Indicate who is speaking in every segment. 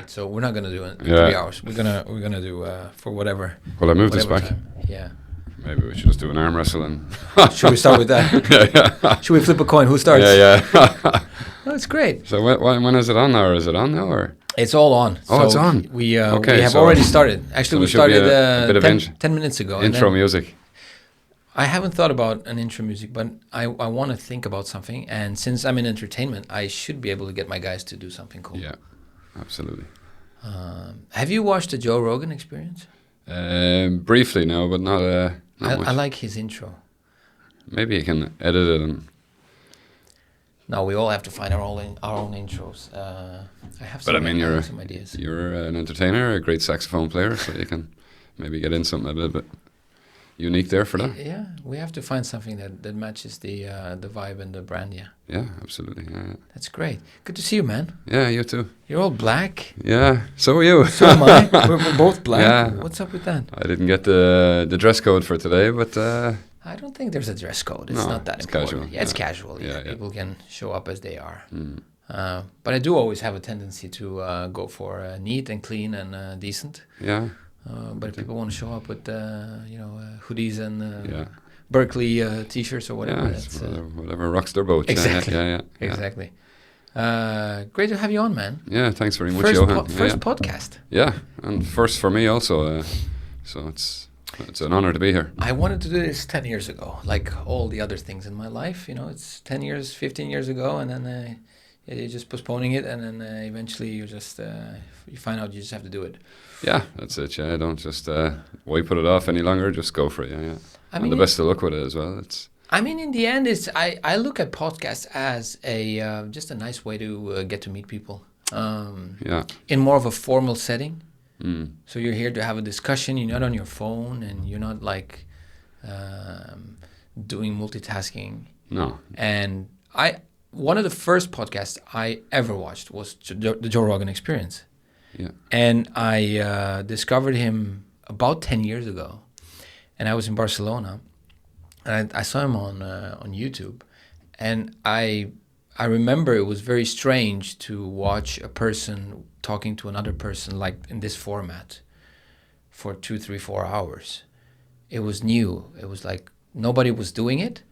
Speaker 1: night, so we're not gonna do it in 3 hours. We're gonna do for whatever.
Speaker 2: Well, I moved this back.
Speaker 1: Time. Yeah.
Speaker 2: Maybe we should just do an arm wrestle and.
Speaker 1: Should we start with that?
Speaker 2: Yeah.
Speaker 1: Should we flip a coin? Who starts?
Speaker 2: Yeah.
Speaker 1: Oh, it's great.
Speaker 2: So when is it on now? Or is it on now? Or
Speaker 1: it's all on.
Speaker 2: Oh,
Speaker 1: so
Speaker 2: it's on.
Speaker 1: We have already started. Actually, we started
Speaker 2: a bit of
Speaker 1: 10 minutes ago.
Speaker 2: Intro music.
Speaker 1: I haven't thought about an intro music, but I want to think about something. And since I'm in entertainment, I should be able to get my guys to do something cool.
Speaker 2: Yeah, absolutely.
Speaker 1: Have you watched the Joe Rogan Experience?
Speaker 2: Briefly, no, but not much.
Speaker 1: I like his intro.
Speaker 2: Maybe you can edit it and.
Speaker 1: No, we all have to find our own intros. I have some ideas.
Speaker 2: You're an entertainer, a great saxophone player, so you can maybe get in something a little bit unique there for that.
Speaker 1: Yeah, we have to find something that matches the vibe and the brand.
Speaker 2: Yeah, absolutely. Yeah.
Speaker 1: That's great. Good to see you, man.
Speaker 2: Yeah, you too.
Speaker 1: You're all black.
Speaker 2: Yeah, so are you.
Speaker 1: So am I. We're both black.
Speaker 2: Yeah.
Speaker 1: What's up with that?
Speaker 2: I didn't get the dress code for today, but.
Speaker 1: I don't think there's a dress code. It's not that important.
Speaker 2: Casual.
Speaker 1: Yeah, it's casual.
Speaker 2: Yeah.
Speaker 1: People can show up as they are. But I do always have a tendency to go for neat and clean and decent.
Speaker 2: Yeah.
Speaker 1: But if people want to show up with hoodies and Berkeley t-shirts or whatever,
Speaker 2: that's whatever rocks their boat.
Speaker 1: Exactly.
Speaker 2: Yeah.
Speaker 1: Exactly. Great to have you on, man.
Speaker 2: Yeah, thanks very much, Johan.
Speaker 1: First podcast.
Speaker 2: Yeah, and first for me also. So it's an honor to be here.
Speaker 1: I wanted to do this 10 years ago, like all the other things in my life. It's 10 years, 15 years ago, and then you're just postponing it, and then eventually you just you find out you just have to do it.
Speaker 2: Yeah, that's it. Yeah, don't just why put it off any longer. Just go for it. Yeah.
Speaker 1: I mean,
Speaker 2: the best of luck with it as well.
Speaker 1: In the end, I look at podcasts as just a nice way to get to meet people. In more of a formal setting. So you're here to have a discussion. You're not on your phone, and you're not like doing multitasking.
Speaker 2: No.
Speaker 1: And one of the first podcasts I ever watched was the Joe Rogan Experience.
Speaker 2: Yeah.
Speaker 1: And I discovered him about 10 years ago, and I was in Barcelona, and I saw him on YouTube, and I remember it was very strange to watch a person talking to another person like in this format for 2, 3, 4 hours. It was new. It was like nobody was doing it.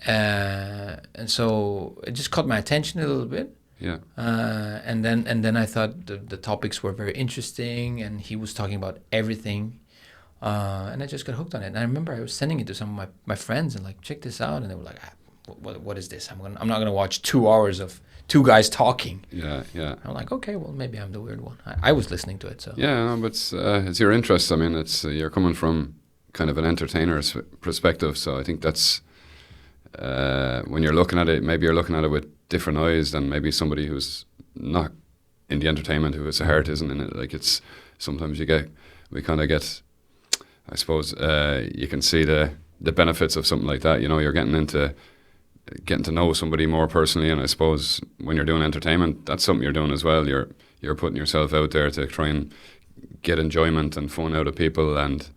Speaker 1: And so it just caught my attention a little bit.
Speaker 2: Yeah.
Speaker 1: And then I thought the topics were very interesting, and he was talking about everything. And I just got hooked on it. And I remember I was sending it to some of my friends and like, check this out. And they were like, what is this? I'm not gonna watch 2 hours of two guys talking.
Speaker 2: Yeah.
Speaker 1: I'm like, okay, well, maybe I'm the weird one. I was listening to it, so.
Speaker 2: Yeah, no, but it's your interest. I mean, it's you're coming from kind of an entertainer's perspective, so I think that's when you're looking at it, maybe you're looking at it with different eyes than maybe somebody who's not in the entertainment, who has a heart isn't in it. Like it's sometimes we kind of get, I suppose, you can see the benefits of something like that. You're getting to know somebody more personally, and I suppose when you're doing entertainment, that's something you're doing as well. You're putting yourself out there to try and get enjoyment and fun out of people, and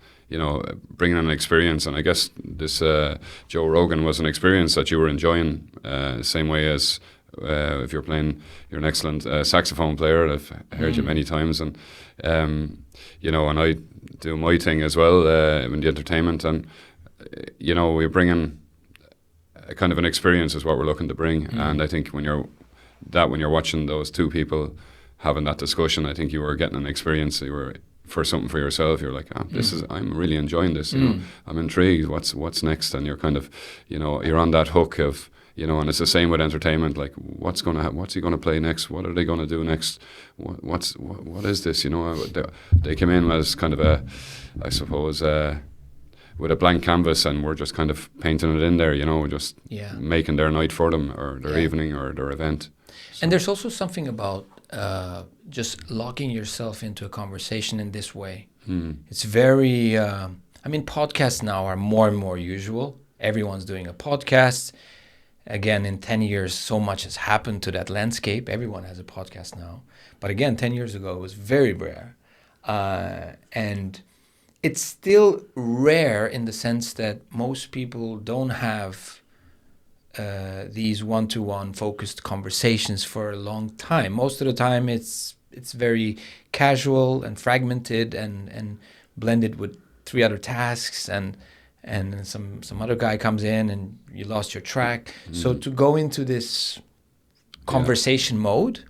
Speaker 2: bringing an experience. And I guess this Joe Rogan was an experience that you were enjoying, same way as if you're an excellent saxophone player. I've heard you many times, and and I do my thing as well in the entertainment, and we're bringing a kind of an experience is what we're looking to bring. And I think when you're watching those two people having that discussion, I think you were getting an experience. You were for something for yourself. You're like, I'm really enjoying this. I'm intrigued. What's next? And you're kind of, you're on that hook of, and it's the same with entertainment. Like, what's going to happen? What's he going to play next? What are they going to do next? What is this? They came in as kind of I suppose, with a blank canvas, and we're just kind of painting it in there, just making their night for them, or their evening, or their event. So.
Speaker 1: And there's also something about just locking yourself into a conversation in this way. It's very, podcasts now are more and more usual. Everyone's doing a podcast. Again, in 10 years, so much has happened to that landscape. Everyone has a podcast now. But again, 10 years ago, it was very rare. And it's still rare in the sense that most people don't have these one-to-one focused conversations for a long time. Most of the time, it's it's very casual and fragmented and blended with 3 other tasks, and some other guy comes in and you lost your track. So to go into this conversation mode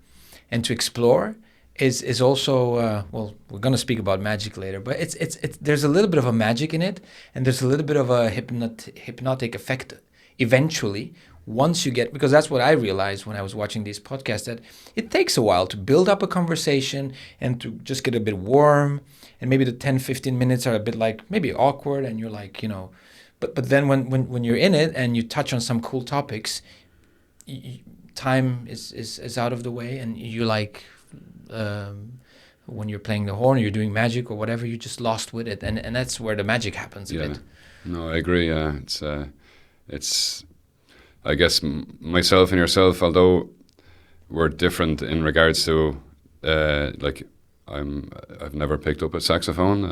Speaker 1: and to explore is also well, we're going to speak about magic later, but it's there's a little bit of a magic in it, and there's a little bit of a hypnotic effect eventually, once you get, because that's what I realized when I was watching these podcasts, that it takes a while to build up a conversation and to just get a bit warm, and maybe the 10-15 minutes are a bit like maybe awkward, and you're like, but then when you're in it and you touch on some cool topics, time is out of the way, and you like when you're playing the horn or you're doing magic or whatever, you're just lost with it, and that's where the magic happens a bit.
Speaker 2: No, I agree. It's I guess myself and yourself, although we're different in regards to like I've never picked up a saxophone,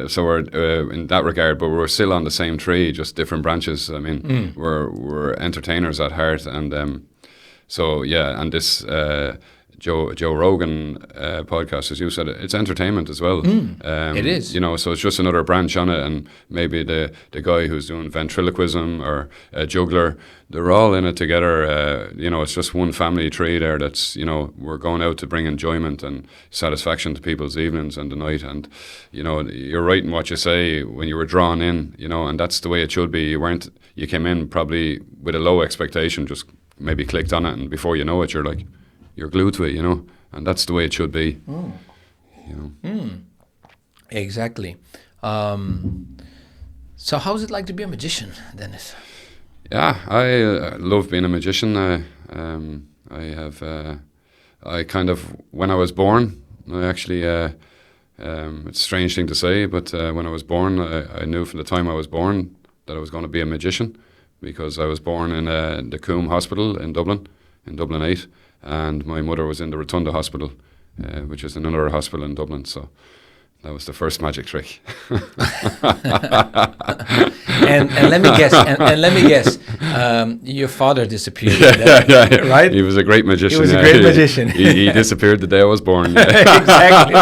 Speaker 2: so we're in that regard, but we're still on the same tree, just different branches. I mean, we're entertainers at heart, and so yeah, and this Joe Rogan podcast, as you said, it's entertainment as well.
Speaker 1: It is.
Speaker 2: So it's just another branch on it, and maybe the guy who's doing ventriloquism or a juggler, they're all in it together. It's just one family tree there that's, we're going out to bring enjoyment and satisfaction to people's evenings and the night. And, you're right in what you say when you were drawn in, and that's the way it should be. You came in probably with a low expectation, just maybe clicked on it, and before you know it, you're glued to it, and that's the way it should be.
Speaker 1: Exactly. So how's it like to be a magician, Denis?
Speaker 2: Yeah, I love being a magician. I kind of, when I was born, I actually, it's a strange thing to say, but when I was born, I knew from the time I was born that I was going to be a magician, because I was born in the Coombe Hospital in Dublin 8. And my mother was in the Rotunda Hospital, which is another hospital in Dublin. So that was the first magic trick.
Speaker 1: and let me guess, your father disappeared. Right?
Speaker 2: He was a great magician.
Speaker 1: He was a great magician.
Speaker 2: He disappeared the day I was born.
Speaker 1: Exactly.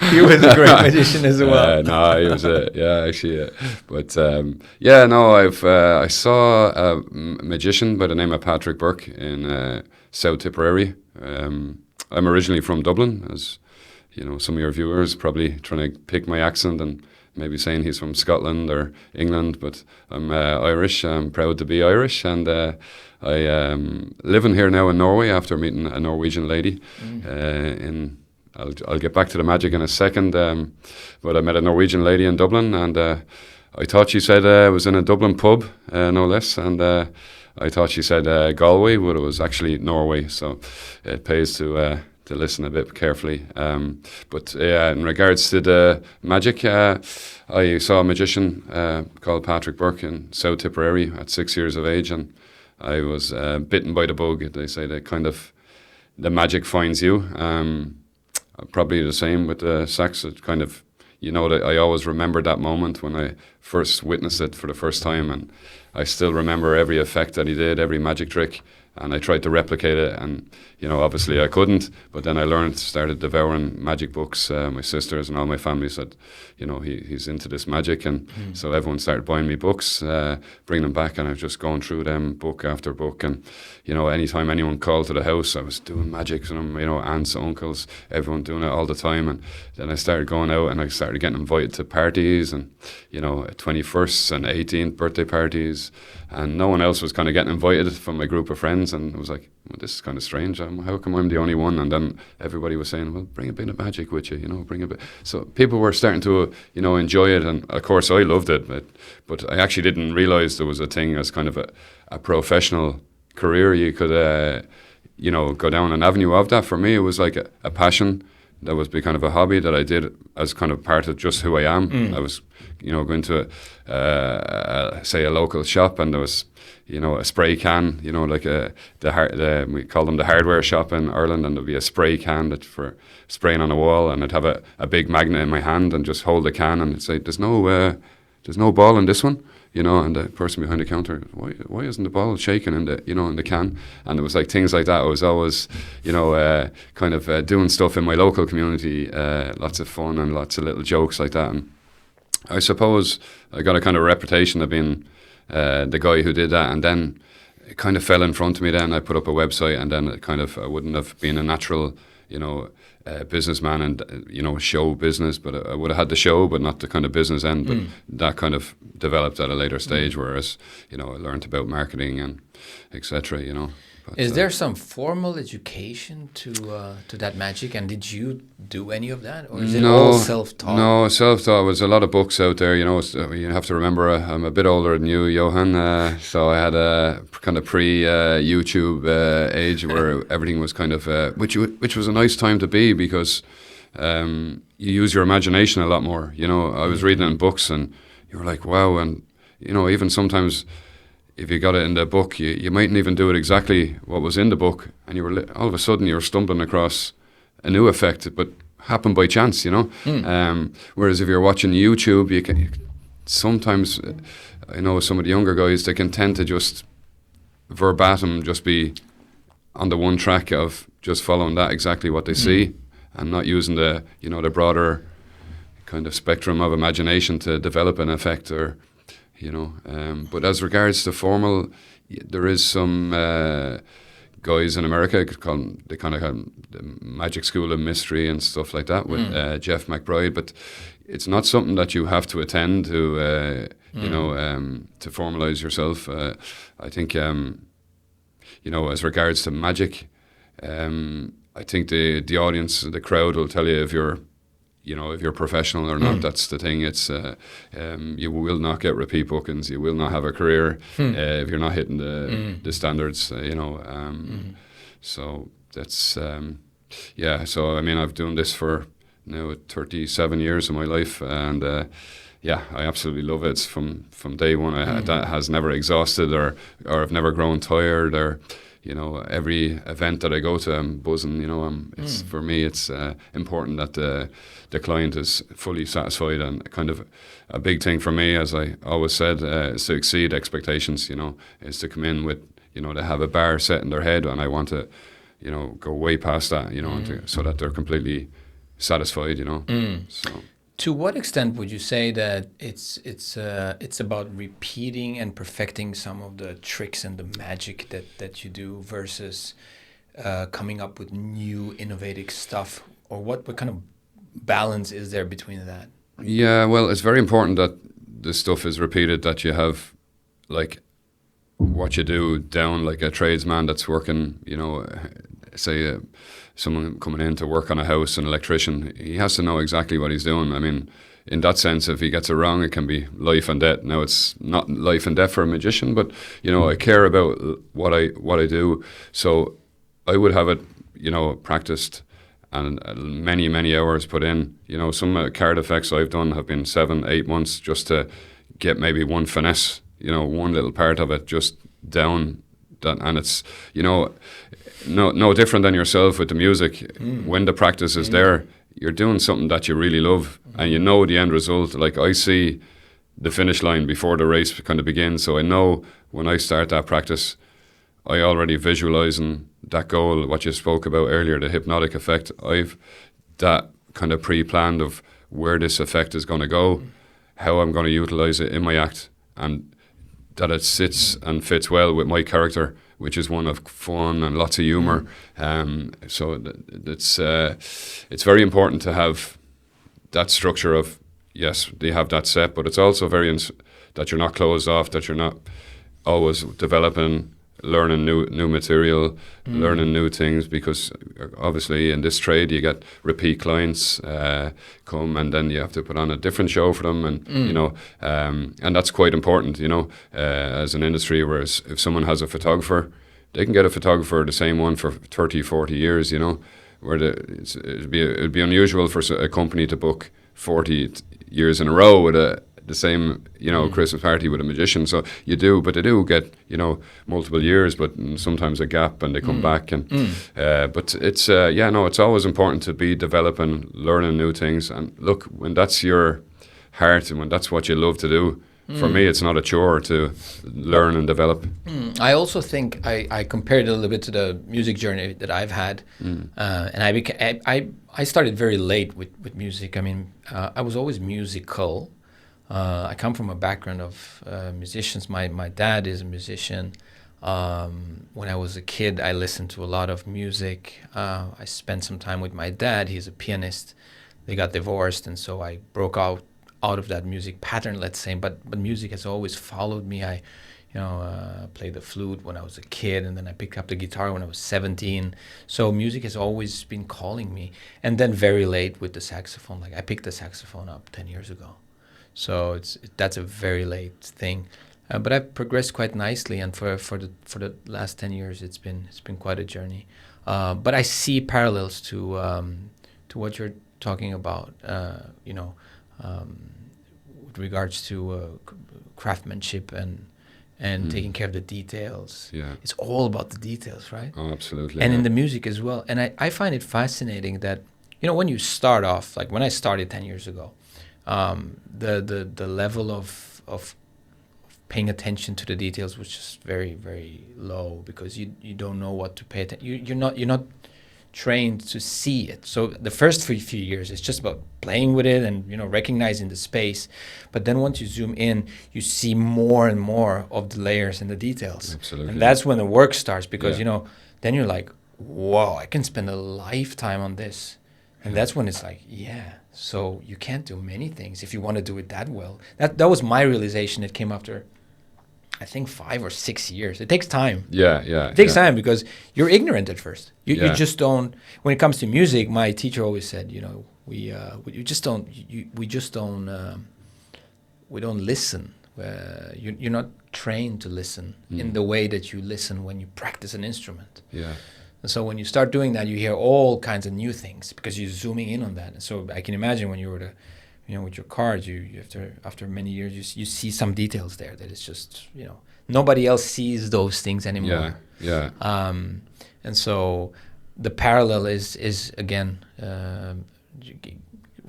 Speaker 1: He was a great magician as well.
Speaker 2: No, he was actually. But I saw a magician by the name of Patrick Burke in South Tipperary. I'm originally from Dublin, as some of your viewers probably trying to pick my accent and maybe saying he's from Scotland or England, but I'm Irish. I'm proud to be Irish, and I living here now in Norway after meeting a Norwegian lady. I'll get back to the magic in a second, but I met a Norwegian lady in Dublin, and I thought she said it was in a Dublin pub, no less, and I thought she said Galway, but it was actually Norway, so it pays to listen a bit carefully. But in regards to the magic, I saw a magician called Patrick Burke in South Tipperary at 6 years of age, and I was bitten by the bug. They say that kind of the magic finds you. Probably the same with the sax. It kind of, that I always remember that moment when I first witnessed it for the first time, and I still remember every effect that he did, every magic trick, and I tried to replicate it, and obviously I couldn't, but then I started devouring magic books. My sisters and all my family said, he's into this magic, and so everyone started buying me books, bringing them back, and I was just going through them book after book, and anytime anyone called to the house, I was doing magic, and aunts, uncles, everyone doing it all the time, and then I started going out, and I started getting invited to parties, and 21st and 18th birthday parties, and no one else was kind of getting invited from my group of friends, and it was like, well, this is kind of strange. How come I'm the only one? And then everybody was saying, well, bring a bit of magic with you, bring a bit. So people were starting to, enjoy it, and of course I loved it, but I actually didn't realize there was a thing as kind of a professional career. You could, go down an avenue of that. For me, it was like a passion. That was kind of a hobby that I did as kind of part of just who I am. I was, going to, say, a local shop, and there was, a spray can, like we call them the hardware shop in Ireland, and there'd be a spray can for spraying on a wall, and I'd have a big magnet in my hand and just hold the can and say, there's no ball in this one. and the person behind the counter, why isn't the ball shaking in the, in the can? And it was like things like that. I was always, kind of doing stuff in my local community, lots of fun and lots of little jokes like that. And I suppose I got a kind of reputation of being the guy who did that, and then it kind of fell in front of me. Then I put up a website, and then it kind of, I wouldn't have been a natural, businessman and show business, but I would have had the show, but not the kind of business end. But that kind of developed at a later stage, whereas I learned about marketing and etc.
Speaker 1: Is there some formal education to that magic, and did you do any of that, or is it all self-taught?
Speaker 2: No, self-taught. Was a lot of books out there. You have to remember I'm a bit older than you, Johan. So I had a kind of pre-YouTube age where everything was kind of which was a nice time to be, because you use your imagination a lot more. I was reading in books, and you were like, wow, and even sometimes, if you got it in the book, you mightn't even do it exactly what was in the book, and you were all of a sudden you're stumbling across a new effect, but happened by chance, Whereas if you're watching YouTube, you can sometimes, I know some of the younger guys, they can tend to just verbatim just be on the one track of just following that exactly what they see, and not using the the broader kind of spectrum of imagination to develop an effect, or but as regards to formal, there is some guys in America, they kind of have the Magic School of Mystery and stuff like that with Jeff McBride, but it's not something that you have to attend to, to formalize yourself. I think, as regards to magic, I think the audience, the crowd will tell you if you're professional or not. That's the thing. It's you will not get repeat bookings. You will not have a career if you're not hitting the standards. So that's So I mean, I've done this for now 37 years of my life, and I absolutely love it. It's from day one. That has never exhausted, or I've never grown tired, or every event that I go to, I'm buzzing. It's for me, it's important that the client is fully satisfied, and kind of a big thing for me, as I always said, is to exceed expectations. Is to come in with to have a bar set in their head, and I want to go way past that. So that they're completely satisfied. So.
Speaker 1: To what extent would you say that it's about repeating and perfecting some of the tricks and the magic that you do versus coming up with new innovative stuff, or what kind of balance is there between that?
Speaker 2: Yeah, well, it's very important that the stuff is repeated, that you have like what you do down, like a tradesman that's working, say someone coming in to work on a house, an electrician, he has to know exactly what he's doing. I mean, in that sense, if he gets it wrong, it can be life and death. Now, it's not life and death for a magician, but, I care about what I do. So I would have it, practiced and many, many hours put in. Some card effects I've done have been 7-8 months just to get maybe one finesse, one little part of it just down. And it's, no different than yourself with the music. When the practice is there, you're doing something that you really love, and the end result. Like, I see the finish line before the race kind of begins, so I know when I start that practice, I already visualizing that goal, what you spoke about earlier, the hypnotic effect. I've that kind of pre-planned of where this effect is going to go, how I'm going to utilize it in my act, and that it sits and fits well with my character, which is one of fun and lots of humour. So it's very important to have that structure of, yes, they have that set, but it's also very that you're not closed off, that you're not always developing, learning new material, learning new things, because obviously in this trade you get repeat clients come, and then you have to put on a different show for them, and and that's quite important, as an industry. Whereas if someone has a photographer, they can get a photographer, the same one, for 30-40 years, where it'd be unusual for a company to book 40 years in a row with the same, Christmas party with a magician. So you do, but they do get, multiple years, but sometimes a gap, and they come back. And but it's, it's always important to be developing, learning new things. And look, when that's your heart and when that's what you love to do, For me, it's not a chore to learn and develop.
Speaker 1: I also think I compared it a little bit to the music journey that I've had, and I started very late with music. I mean, I was always musical. I come from a background of musicians. My dad is a musician. When I was a kid, I listened to a lot of music. I spent some time with my dad. He's a pianist. They got divorced, and so I broke out of that music pattern, let's say. But music has always followed me. I played the flute when I was a kid, and then I picked up the guitar when I was 17. So music has always been calling me. And then very late with the saxophone. Like I picked the saxophone up 10 years ago. So that's a very late thing. But I've progressed quite nicely, and for the last 10 years, it's been quite a journey. But I see parallels to what you're talking about. With regards to craftsmanship and taking care of the details.
Speaker 2: Yeah,
Speaker 1: it's all about the details, right?
Speaker 2: Oh, absolutely.
Speaker 1: And in the music as well. And I find it fascinating that when you start off, like when I started 10 years ago, the level of paying attention to the details was just very, very low, because you don't know what to pay attention. You're not trained to see it. So the first few years, it's just about playing with it and recognizing the space. But then once you zoom in, you see more and more of the layers and the details.
Speaker 2: Absolutely.
Speaker 1: And that's when the work starts, because then you're like, whoa, I can spend a lifetime on this. And that's when it's like, so you can't do many things if you want to do it that well. That was my realization. It came after, I think, 5 or 6 years. It takes time. It takes time, because you're ignorant at first. You just don't. When it comes to music, my teacher always said, we don't listen. You're not trained to listen in the way that you listen when you practice an instrument.
Speaker 2: Yeah.
Speaker 1: And so when you start doing that, you hear all kinds of new things, because you're zooming in on that. And so I can imagine when you were with your cards, you after many years, you see some details there that it's just, nobody else sees those things anymore.
Speaker 2: Yeah.
Speaker 1: And so the parallel is again,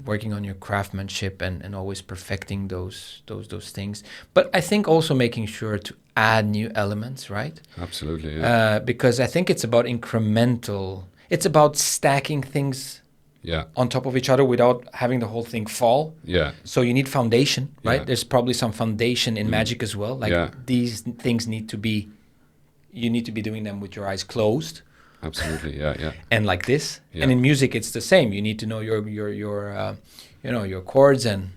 Speaker 1: working on your craftsmanship and always perfecting those things. But I think also making sure to add new elements, right?
Speaker 2: Absolutely. Yeah.
Speaker 1: Because I think it's about incremental. It's about stacking things on top of each other without having the whole thing fall.
Speaker 2: Yeah.
Speaker 1: So you need foundation, right?
Speaker 2: Yeah.
Speaker 1: There's probably some foundation in magic as well. Like these things you need to be doing them with your eyes closed.
Speaker 2: Absolutely, yeah.
Speaker 1: And like this.
Speaker 2: Yeah.
Speaker 1: And in music, it's the same. You need to know your your chords and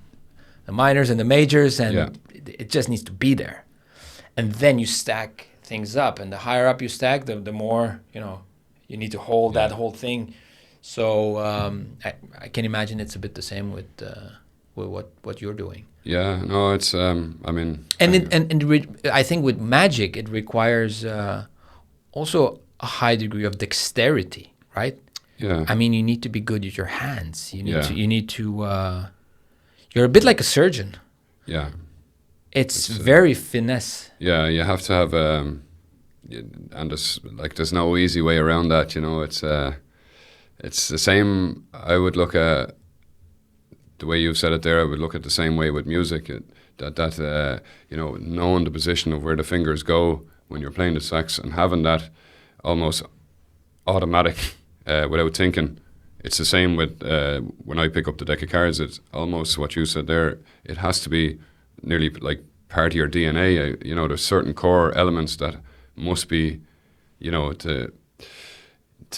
Speaker 1: the minors and the majors, and it just needs to be there. And then you stack things up, and the higher up you stack, the more you need to hold that whole thing. So I can imagine it's a bit the same with what you're doing.
Speaker 2: Yeah, no, it's I mean.
Speaker 1: I think with magic it requires also a high degree of dexterity, right?
Speaker 2: Yeah.
Speaker 1: I mean, you need to be good with your hands. You need to. You're a bit like a surgeon.
Speaker 2: Yeah.
Speaker 1: It's very finesse.
Speaker 2: Yeah, you have to have and there's no easy way around that. It's the same. I would look at the way you've said it there. I would look at the same way with music. Knowing the position of where the fingers go when you're playing the sax and having that almost automatic without thinking. It's the same with when I pick up the deck of cards. It's almost what you said there. It has to be nearly like part of your DNA. There's certain core elements that must be, to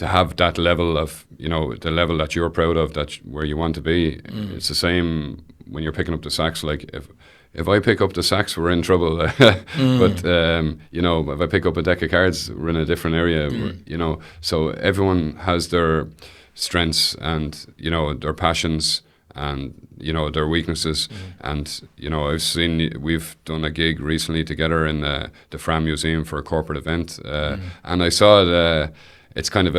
Speaker 2: have that level of, the level that you're proud of, where you want to be. It's the same when you're picking up the sax. Like if I pick up the sax, we're in trouble. But if I pick up a deck of cards, we're in a different area. So everyone has their strengths and their passions and their weaknesses. And I've seen, we've done a gig recently together in the Fram Museum for a corporate event, and I saw it. It's kind of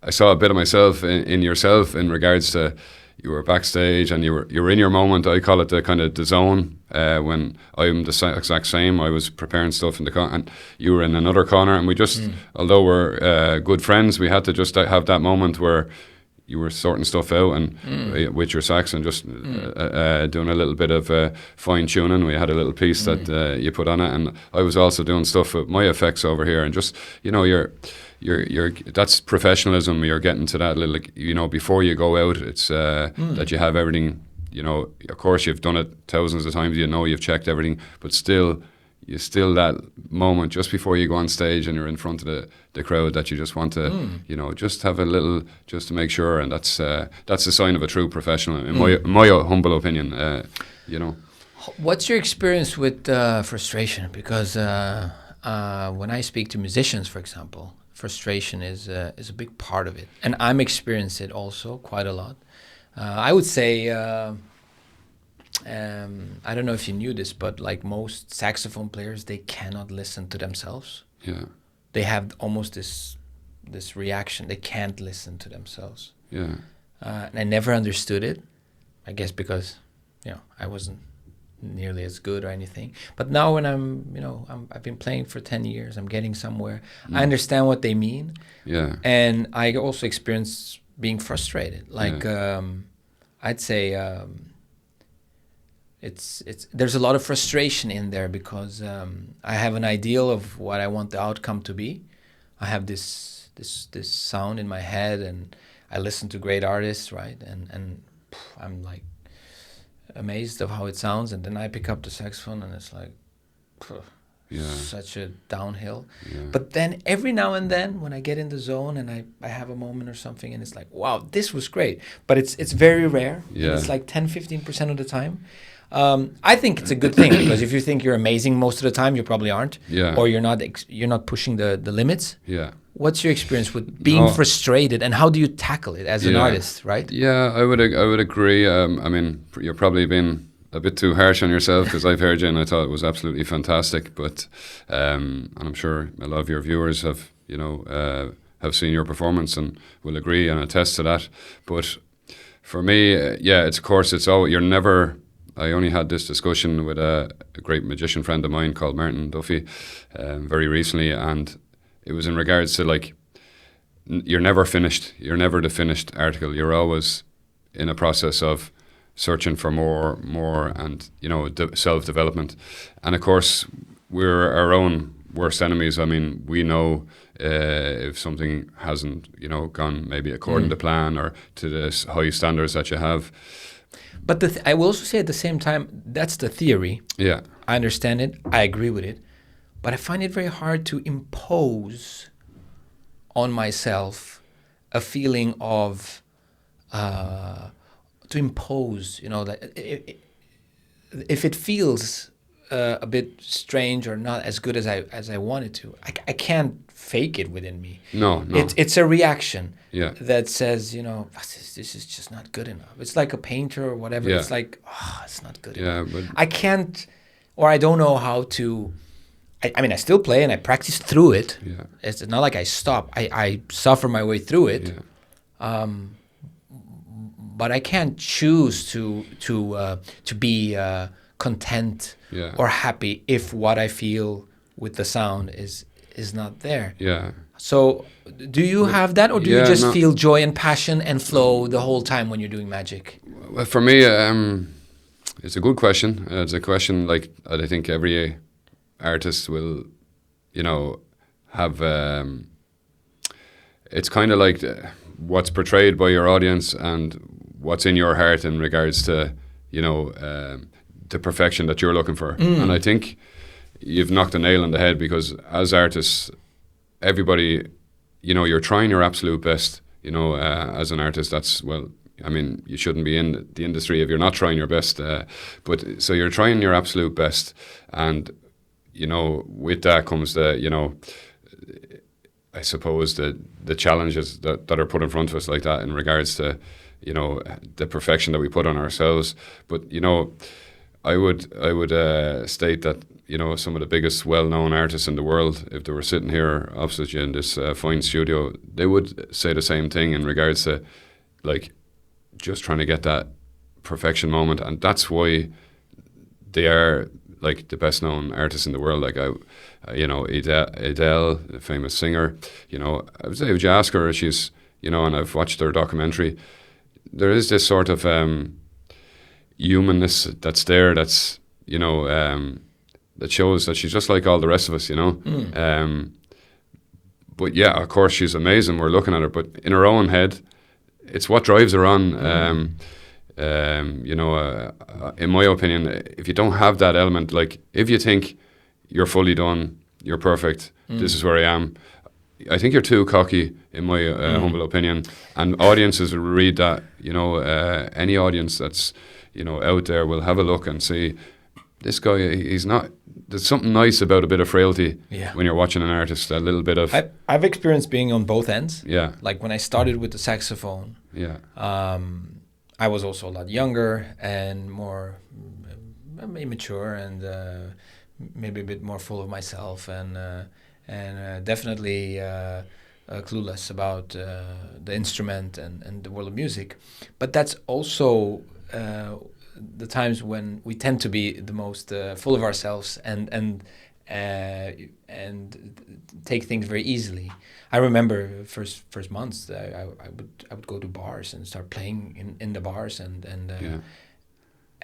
Speaker 2: I saw a bit of myself in yourself in regards to, you were backstage and you were in your moment. I call it the kind of the zone, when I'm the exact same. I was preparing stuff in the and you were in another corner, and we just, although we're good friends, we had to just have that moment where you were sorting stuff out and with your sax and just doing a little bit of fine tuning. We had a little piece that you put on it, and I was also doing stuff with my effects over here, and just you're that's professionalism. You're getting to that little, before you go out, it's that you have everything. Of course you've done it thousands of times. You've checked everything, but still. You still that moment just before you go on stage and you're in front of the crowd that you just want to, just have a little, just to make sure, and that's a sign of a true professional, in my humble opinion.
Speaker 1: What's your experience with frustration? Because when I speak to musicians, for example, frustration is a big part of it, and I'm experiencing it also quite a lot. I would say. I don't know if you knew this, but like most saxophone players, they cannot listen to themselves.
Speaker 2: Yeah.
Speaker 1: They have almost this reaction. They can't listen to themselves.
Speaker 2: Yeah.
Speaker 1: And I never understood it. I guess because, I wasn't nearly as good or anything. But now when I've been playing for 10 years, I'm getting somewhere. I understand what they mean.
Speaker 2: Yeah.
Speaker 1: And I also experience being frustrated. Like, I'd say... there's a lot of frustration in there because I have an ideal of what I want the outcome to be. I have this sound in my head, and I listen to great artists, right? And I'm like amazed of how it sounds, and then I pick up the saxophone, and it's like such a downhill. Yeah. But then every now and then, when I get in the zone and I have a moment or something, and it's like, wow, this was great. But it's very rare. Yeah. It's like 10-15% of the time. I think it's a good thing because if you think you're amazing most of the time, you probably aren't.
Speaker 2: Yeah.
Speaker 1: Or you're not pushing the limits.
Speaker 2: Yeah.
Speaker 1: What's your experience with being frustrated, and how do you tackle it as an artist, right?
Speaker 2: Yeah, I would agree. I mean, you're probably being a bit too harsh on yourself because I've heard you and I thought it was absolutely fantastic. But and I'm sure a lot of your viewers have have seen your performance and will agree and attest to that. But for me, you're never. I only had this discussion with a great magician friend of mine called Martin Duffy very recently, and it was in regards to you're never finished. You're never the finished article. You're always in a process of searching for more, and self-development. And of course, we're our own worst enemies. I mean, we know if something hasn't gone maybe according to plan or to the high standards that you have.
Speaker 1: But I will also say at the same time, that's the theory.
Speaker 2: Yeah.
Speaker 1: I understand it. I agree with it. But I find it very hard to impose on myself a feeling of, that if it feels a bit strange or not as good as I want it to, I can't fake it within me.
Speaker 2: No.
Speaker 1: It's a reaction.
Speaker 2: Yeah.
Speaker 1: That says, this is just not good enough. It's like a painter or whatever. Yeah. It's like, it's not good enough. But I can't, or I don't know how to. I mean, I still play and I practice through it.
Speaker 2: Yeah.
Speaker 1: It's not like I stop. I suffer my way through it. Yeah. But I can't choose to be content or happy if what I feel with the sound is not there.
Speaker 2: Yeah.
Speaker 1: So do you have that, or do you just feel joy and passion and flow the whole time when you're doing magic?
Speaker 2: Well, for me, it's a good question. It's a question I think every artist will, have. It's kind of like what's portrayed by your audience and what's in your heart in regards to, the perfection that you're looking for. And I think you've knocked the nail on the head, because as artists, everybody, you're trying your absolute best, as an artist. You shouldn't be in the industry if you're not trying your best. But so you're trying your absolute best. And, with that comes the, I suppose the challenges that are put in front of us like that in regards to, the perfection that we put on ourselves. But, I would state that, some of the biggest well-known artists in the world, if they were sitting here opposite you in this fine studio, they would say the same thing in regards to, just trying to get that perfection moment. And that's why they are, the best-known artists in the world. Adele, the famous singer, I would say if you ask her, she's, you know, and I've watched their documentary. There is this sort of humanness that's there. That's, you know, that shows that she's just like all the rest of us, you know. But yeah, of course, she's amazing. We're looking at her, but in her own head, it's what drives her on. You know, in my opinion, if you don't have that element, like if you think you're fully done, you're perfect, this is where I am, I think you're too cocky, in my humble opinion. And audiences will read that. You know, any audience that's, you know, out there will have a look and see, this guy, he's not. There's something nice about a bit of frailty when you're watching an artist. A little bit of.
Speaker 1: I've experienced being on both ends.
Speaker 2: Yeah.
Speaker 1: Like when I started with the saxophone.
Speaker 2: Yeah.
Speaker 1: I was also a lot younger and more immature and maybe a bit more full of myself and definitely clueless about the instrument and the world of music. But that's also the times when we tend to be the most full of ourselves and take things very easily. I remember first months I would go to bars and start playing in the bars and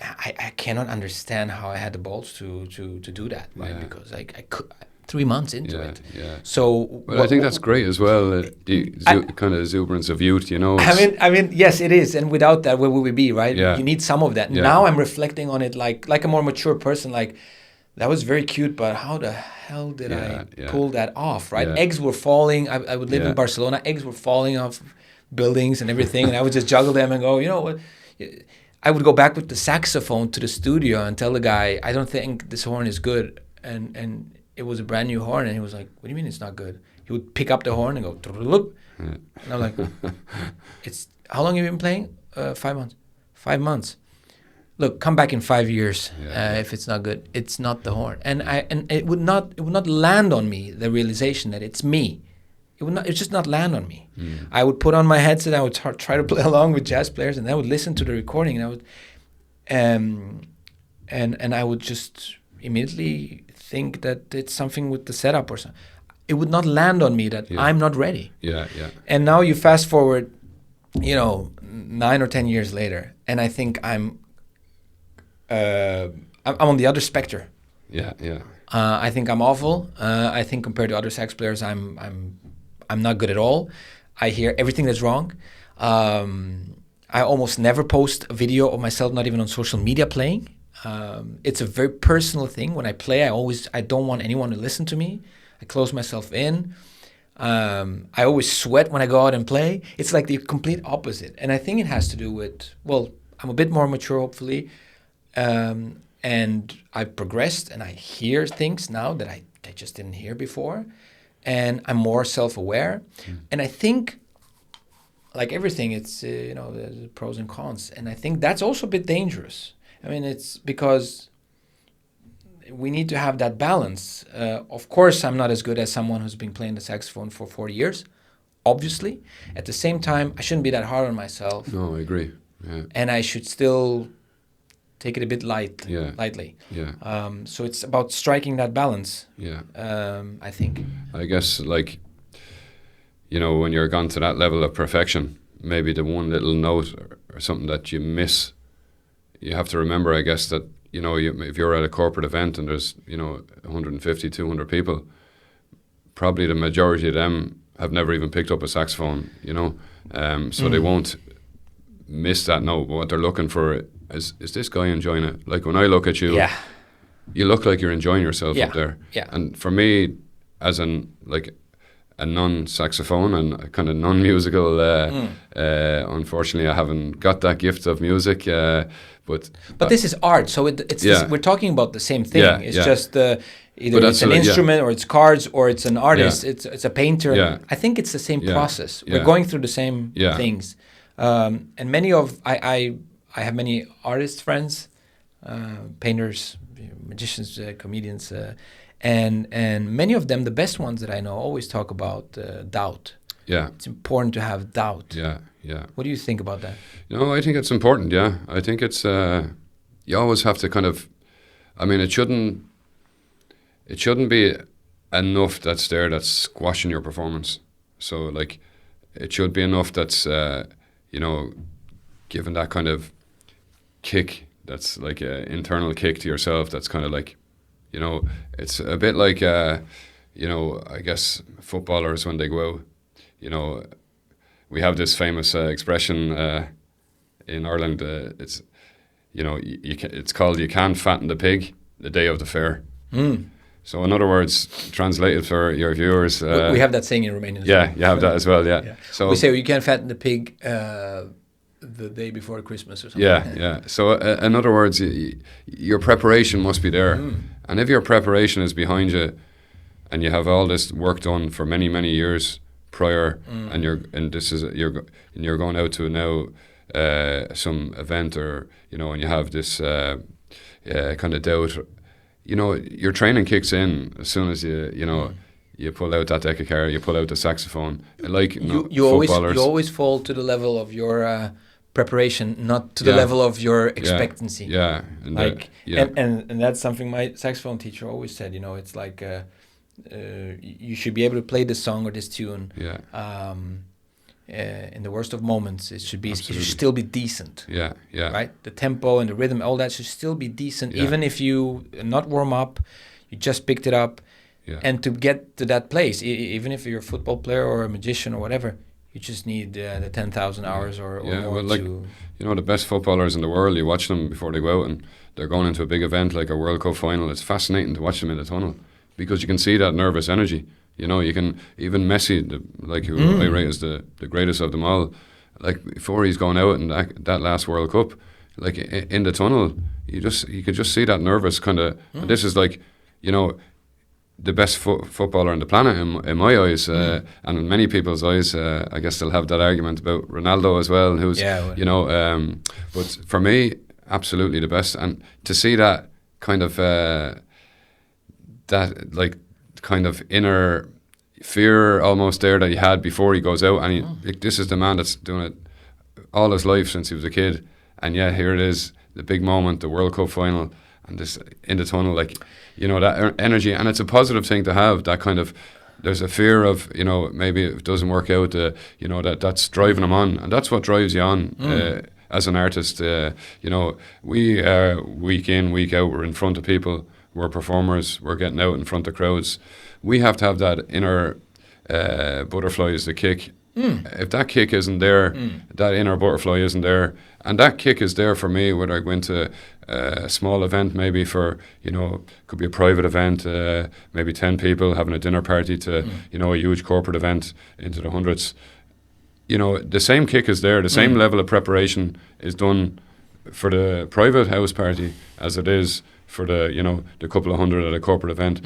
Speaker 1: I cannot understand how I had the balls to do that, right? Because I could 3 months into it. Yeah. So,
Speaker 2: but I think that's great as well. The kind of exuberance of youth, you know.
Speaker 1: I mean, yes, it is. And without that, where would we be, right?
Speaker 2: Yeah.
Speaker 1: You need some of that. Yeah. Now I'm reflecting on it like a more mature person. Like, that was very cute, but how the hell did I pull that off, right? Yeah. Eggs were falling. I would live in Barcelona. Eggs were falling off buildings and everything, and I would just juggle them and go, you know what? I would go back with the saxophone to the studio and tell the guy, I don't think this horn is good, and it was a brand new horn, and he was like, what do you mean it's not good? He would pick up the horn and go, and I'm like, how long have you been playing? 5 months. 5 months. Look, come back in 5 years. If it's not good, it's not the horn, and it would not land on me, the realization that it's me. It just not land on me. I would put on my headset. I would try to play along with jazz players, and I would listen to the recording, and I would, and I would just immediately think that it's something with the setup or something. It would not land on me that I'm not ready. And now you fast forward, 9 or 10 years later, and I think I'm on the other spectrum. I think I'm awful. I think compared to other sax players, I'm not good at all. I hear everything that's wrong. I almost never post a video of myself, not even on social media, playing. It's a very personal thing. When I play, I don't want anyone to listen to me. I close myself in. I always sweat when I go out and play. It's like the complete opposite. And I think it has to do with, I'm a bit more mature, hopefully. And I've progressed, and I hear things now that I just didn't hear before. And I'm more self-aware. And I think, like everything, it's, there's pros and cons. And I think that's also a bit dangerous. I mean, it's because we need to have that balance. Of course, I'm not as good as someone who's been playing the saxophone for 40 years, obviously. At the same time, I shouldn't be that hard on myself.
Speaker 2: No, I agree. Yeah.
Speaker 1: And I should still take it a bit lightly. So it's about striking that balance. I think.
Speaker 2: I guess, when you're gone to that level of perfection, maybe the one little note or something that you miss, you have to remember, I guess, that, if you're at a corporate event and there's, 150, 200 people, probably the majority of them have never even picked up a saxophone, so they won't miss that note. What they're looking for is this guy enjoying it? Like when I look at you, you look like you're enjoying yourself up there. And for me, as a non-saxophone and a kind of non-musical, unfortunately, I haven't got that gift of music. But
Speaker 1: this is art, so it's we're talking about the same thing. It's just either it's an instrument or it's cards or it's an artist. It's a painter. I think it's the same process. We're going through the same things. And many of I have many artist friends, painters, magicians, comedians, and many of them, the best ones that I know, always talk about doubt. It's important to have doubt. What do you think about that?
Speaker 2: I think it's important. I think it's you always have to kind of, it shouldn't be enough that's squashing your performance. So it should be enough that's, given that kind of kick, that's like an internal kick to yourself, that's kind of like, it's a bit like, I guess footballers when they go out, we have this famous expression in Ireland, it's, it's called, you can't fatten the pig the day of the fair. So in other words, translated for your viewers...
Speaker 1: we have that saying in Romanian.
Speaker 2: Yeah, you have that as well, yeah. So
Speaker 1: we say you can't fatten the pig the day before Christmas or something.
Speaker 2: Yeah. So in other words, your preparation must be there. And if your preparation is behind you and you have all this work done for many, many years prior, and you're going out to now some event, or and you have this kind of doubt, your training kicks in as soon as you pull out that deck of cards, you pull out the saxophone. Like
Speaker 1: you always fall to the level of your preparation, not to the level of your expectancy.
Speaker 2: Yeah.
Speaker 1: And that's something my saxophone teacher always said. It's like you should be able to play this song or this tune. Yeah. In the worst of moments, it should still be decent.
Speaker 2: Yeah.
Speaker 1: Right? The tempo and the rhythm, all that should still be decent, even if you not warm up, you just picked it up. Yeah. And to get to that place, even if you're a football player or a magician or whatever, you just need the 10,000 hours or more. Well,
Speaker 2: the best footballers in the world, you watch them before they go out and they're going into a big event like a World Cup final. It's fascinating to watch them in the tunnel because you can see that nervous energy. You can, even Messi, who I rate as the greatest of them all, like before he's going out in that last World Cup, like in the tunnel, you could just see that nervous kind of, and this is like, the best footballer on the planet in my eyes, and in many people's eyes. I guess they'll have that argument about Ronaldo as well, who's, but for me, absolutely the best. And to see that kind of, inner fear almost there that he had before he goes out, and this is the man that's doing it all his life since he was a kid, and here it is, the big moment, the World Cup final, and this in the tunnel, that energy, and it's a positive thing to have. That kind of, there's a fear of maybe it doesn't work out, that's driving him on, and that's what drives you on as an artist. We week in, week out, we're in front of people, we're performers, we're getting out in front of crowds. We have to have that inner butterflies, the kick. If that kick isn't there, that inner butterfly isn't there, and that kick is there for me whether I go into a small event, maybe for, could be a private event, maybe 10 people having a dinner party, to, a huge corporate event into the hundreds. The same kick is there, the same level of preparation is done for the private house party as it is for the, the couple of hundred at a corporate event.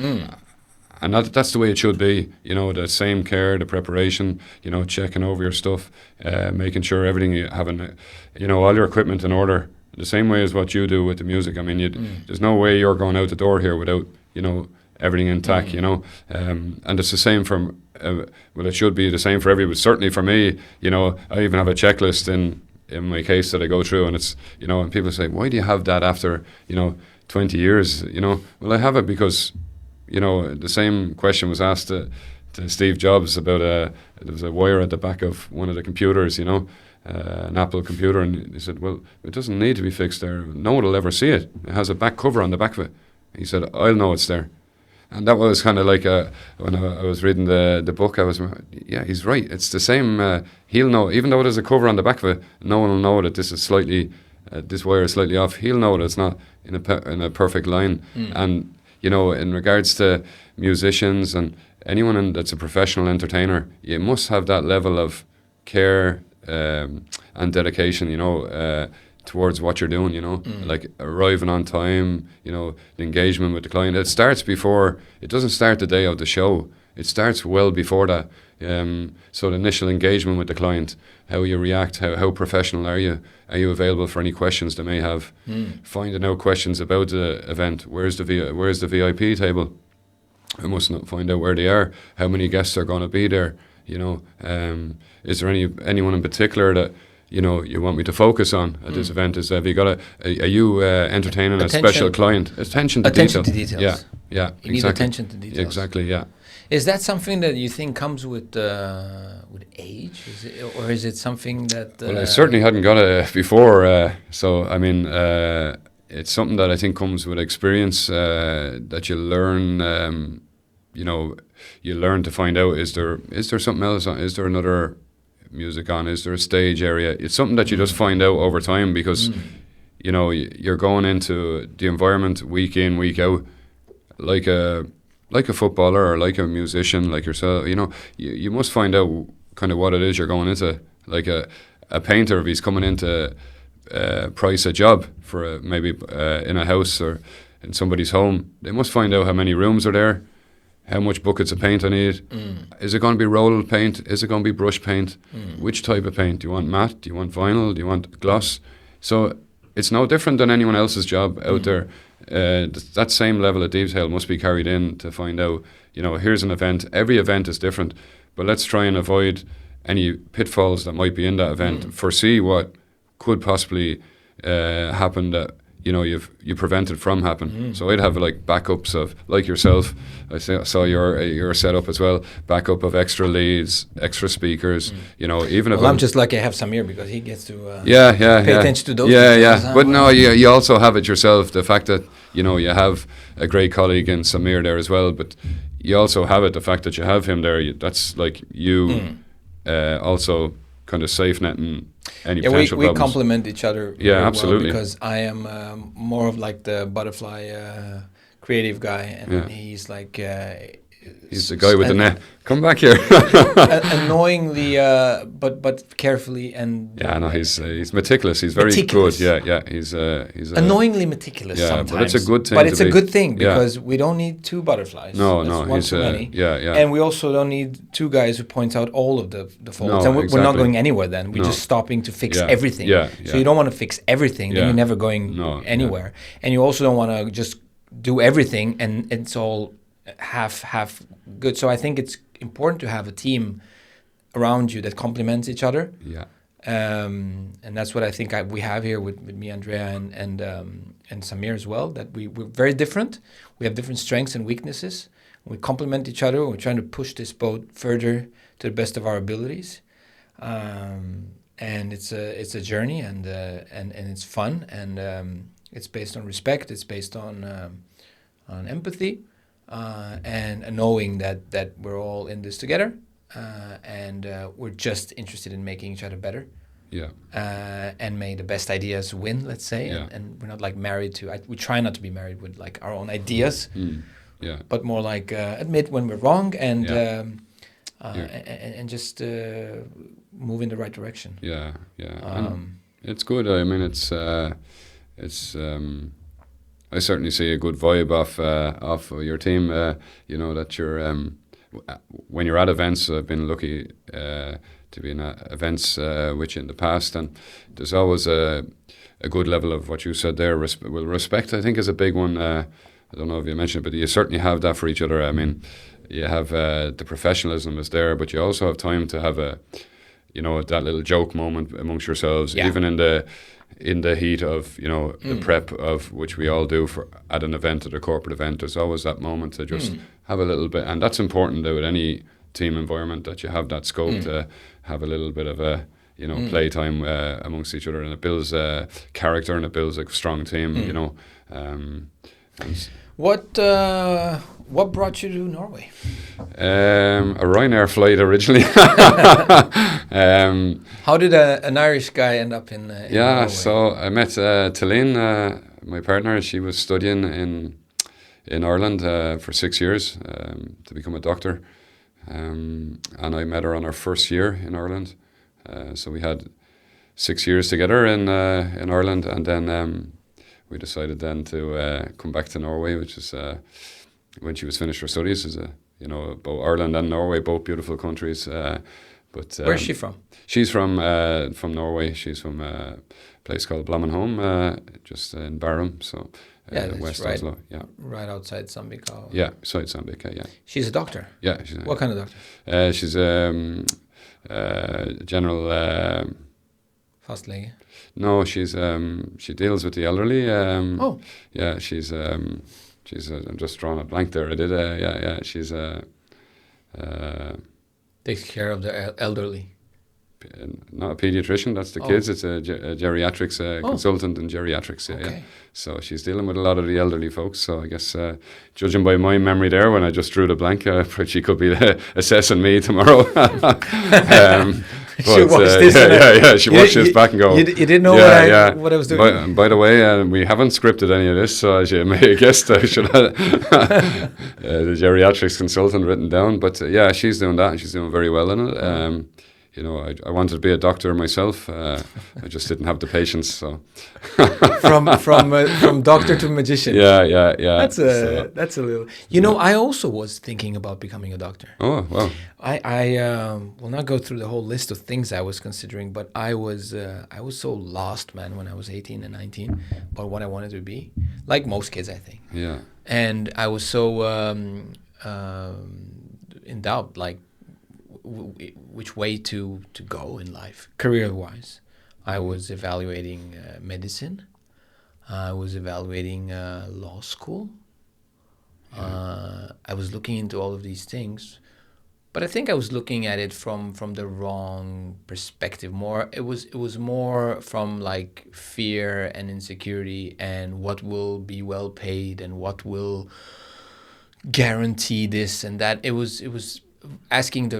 Speaker 2: And that's the way it should be, the same care, the preparation, checking over your stuff, making sure everything, you having, all your equipment in order, the same way as what you do with the music. I mean, there's no way you're going out the door here without, everything intact, and it's the same from, it should be the same for everybody. Certainly for me, I even have a checklist in my case that I go through, and it's, and people say, why do you have that after, 20 years, Well, I have it because, the same question was asked to Steve Jobs about there was a wire at the back of one of the computers, an Apple computer, and he said, well, it doesn't need to be fixed there. No one will ever see it. It has a back cover on the back of it. He said, I'll know it's there. And that was kind of like when I was reading the book, I was, he's right. It's the same. He'll know, even though there's a cover on the back of it, no one will know that this is slightly, this wire is slightly off. He'll know that it's not in a perfect line. And in regards to musicians and anyone that's a professional entertainer, you must have that level of care and dedication, towards what you're doing, like arriving on time, the engagement with the client. It starts before, it doesn't start the day of the show. It starts well before that. So the initial engagement with the client, how you react, how professional are you? Are you available for any questions they may have? Finding out questions about the event. Where's the VIP table? I must find out where they are. How many guests are going to be there? Is there anyone in particular that you want me to focus on at this event? Have you got are you entertaining a special client? Attention to details.
Speaker 1: Yeah, you need attention to details.
Speaker 2: Exactly. Yeah.
Speaker 1: Is that something that you think comes with age, or is it something that?
Speaker 2: Well, I certainly hadn't got it before, so I mean, it's something that I think comes with experience. That you learn, you learn to find out: is there something else on? Is there another music on? Is there a stage area? It's something that you just find out over time because you're going into the environment week in, week out, like a footballer or like a musician, like yourself. You must find out kind of what it is you're going into. Like a painter, if he's coming in to price a job for maybe in a house or in somebody's home, they must find out how many rooms are there, how much buckets of paint I need. Is it going to be rolled paint? Is it going to be brush paint? Which type of paint? Do you want matte? Do you want vinyl? Do you want gloss? So it's no different than anyone else's job out there. That same level of detail must be carried in to find out, here's an event. Every event is different, but let's try and avoid any pitfalls that might be in that event. Foresee what could possibly happen that you prevented from happen. So I'd have like backups of, like yourself. I saw your setup as well. Backup of extra leads, extra speakers. Even if
Speaker 1: I'm just lucky I have Samir because he gets to
Speaker 2: pay
Speaker 1: attention to those.
Speaker 2: Yeah. But no, you also have it yourself. The fact that you have a great colleague in Samir there as well, but you also have it. The fact that you have him there, that's like you also kind of safe netting any potential problems.
Speaker 1: We complement each other.
Speaker 2: Yeah, absolutely.
Speaker 1: Well because I am more of like the butterfly creative guy, and he's like
Speaker 2: he's the guy with the net. Come back here.
Speaker 1: Annoyingly, but carefully and.
Speaker 2: Yeah, no, he's meticulous. He's very good. Yeah. He's
Speaker 1: annoyingly meticulous. Sometimes,
Speaker 2: but it's a good thing.
Speaker 1: But it's a good thing because we don't need two butterflies.
Speaker 2: No,
Speaker 1: he's
Speaker 2: too
Speaker 1: many.
Speaker 2: Yeah.
Speaker 1: And we also don't need two guys who point out all of the faults.
Speaker 2: No,
Speaker 1: and we're not going anywhere. Then we're just stopping to fix everything. So you don't want to fix everything. Then you're never going anywhere. And you also don't want to just do everything and it's all half good. So I think it's important to have a team around you that complements each other.
Speaker 2: Yeah.
Speaker 1: And that's what I think we have here with me, Andrea, and Samir as well. That we're very different. We have different strengths and weaknesses. We complement each other. We're trying to push this boat further to the best of our abilities. And it's a journey, and it's fun, and it's based on respect. It's based on empathy. And knowing that we're all in this together, and we're just interested in making each other better.
Speaker 2: Yeah.
Speaker 1: And may the best ideas win, let's say.
Speaker 2: Yeah.
Speaker 1: And we're not like married to. We try not to be married with like our own ideas.
Speaker 2: Yeah.
Speaker 1: But more like admit when we're wrong and just move in the right direction.
Speaker 2: Yeah. It's good. I mean, it's. I certainly see a good vibe off your team. That you're when you're at events. I've been lucky to be in events with you in the past, and there's always a good level of what you said there. Respect, I think, is a big one. I don't know if you mentioned it, but you certainly have that for each other. I mean, you have the professionalism is there, but you also have time to have that little joke moment amongst yourselves, even in the heat of the prep of which we all do at an event, at a corporate event. There's always that moment to just have a little bit, and that's important with any team environment, that you have that scope to have a little bit of a playtime amongst each other, and it builds character and it builds a strong team.
Speaker 1: What brought you to Norway?
Speaker 2: A Ryanair flight originally.
Speaker 1: How did an Irish guy end up in Norway?
Speaker 2: So I met Talene, my partner. She was studying in Ireland for 6 years to become a doctor. And I met her on our first year in Ireland. So we had 6 years together in Ireland, and then we decided then to come back to Norway, which is when she was finished her studies. Both Ireland and Norway, both beautiful countries. But
Speaker 1: where's she from?
Speaker 2: She's from Norway. She's from a place called Blommenholm, just in Bærum, so west Oslo. Yeah, right outside Sandvika. Yeah, outside Sandvika. Yeah. She's a doctor. Yeah. What kind of doctor? She's general. Fastlege. No, she's she deals with the elderly. Yeah, she's I'm just drawing a blank there. I did. Yeah. She's
Speaker 1: Takes care of the elderly.
Speaker 2: Not a pediatrician, that's the kids. It's a geriatrics consultant in geriatrics. Yeah,
Speaker 1: Okay.
Speaker 2: yeah. So she's dealing with a lot of the elderly folks. So I guess, judging by my memory there, when I just drew the blank, she could be assessing me tomorrow.
Speaker 1: She watched this.
Speaker 2: Yeah. She watched this back and go.
Speaker 1: You didn't know what I was doing.
Speaker 2: By the way, we haven't scripted any of this, so as you may have guessed, I should have the geriatrics consultant written down. But yeah, she's doing that, and she's doing very well in it. You know, I wanted to be a doctor myself. I just didn't have the patience. So
Speaker 1: from doctor to magician.
Speaker 2: Yeah.
Speaker 1: That's a little. You know, I also was thinking about becoming a doctor.
Speaker 2: Oh wow!
Speaker 1: I will not go through the whole list of things I was considering, but I was so lost, man, when I was 18 and 19 about what I wanted to be. Like most kids, I think.
Speaker 2: Yeah.
Speaker 1: And I was so in doubt, like which way to go in life, career-wise. I was evaluating medicine. I was evaluating law school. I was looking into all of these things, but I think I was looking at it from the wrong perspective. It was more from like fear and insecurity and what will be well paid and what will guarantee this and that. It was asking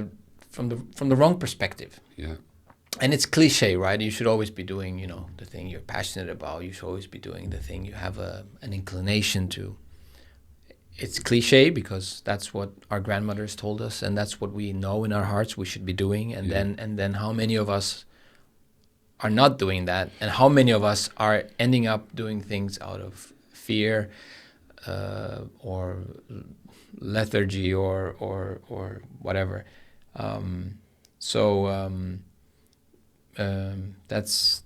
Speaker 1: from the wrong perspective.
Speaker 2: Yeah.
Speaker 1: And it's cliche, right? You should always be doing, you know, the thing you're passionate about. You should always be doing the thing you have an inclination to. It's cliche because that's what our grandmothers told us, and that's what we know in our hearts we should be doing. And then how many of us are not doing that, and how many of us are ending up doing things out of fear or lethargy or whatever. That's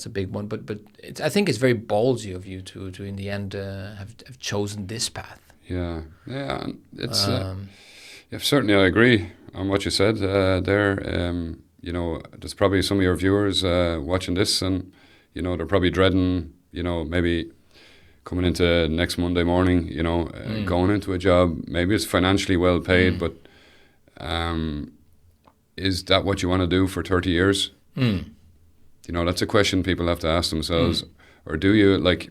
Speaker 1: a big one, but I think it's very ballsy of you to in the end have chosen this path.
Speaker 2: Yeah. It's certainly I agree on what you said there. You know, there's probably some of your viewers watching this, and you know they're probably dreading, you know, maybe coming into next Monday morning, you know, going into a job. Maybe it's financially well paid, but is that what you want to do for 30 years? You know, that's a question people have to ask themselves. Or do you, like,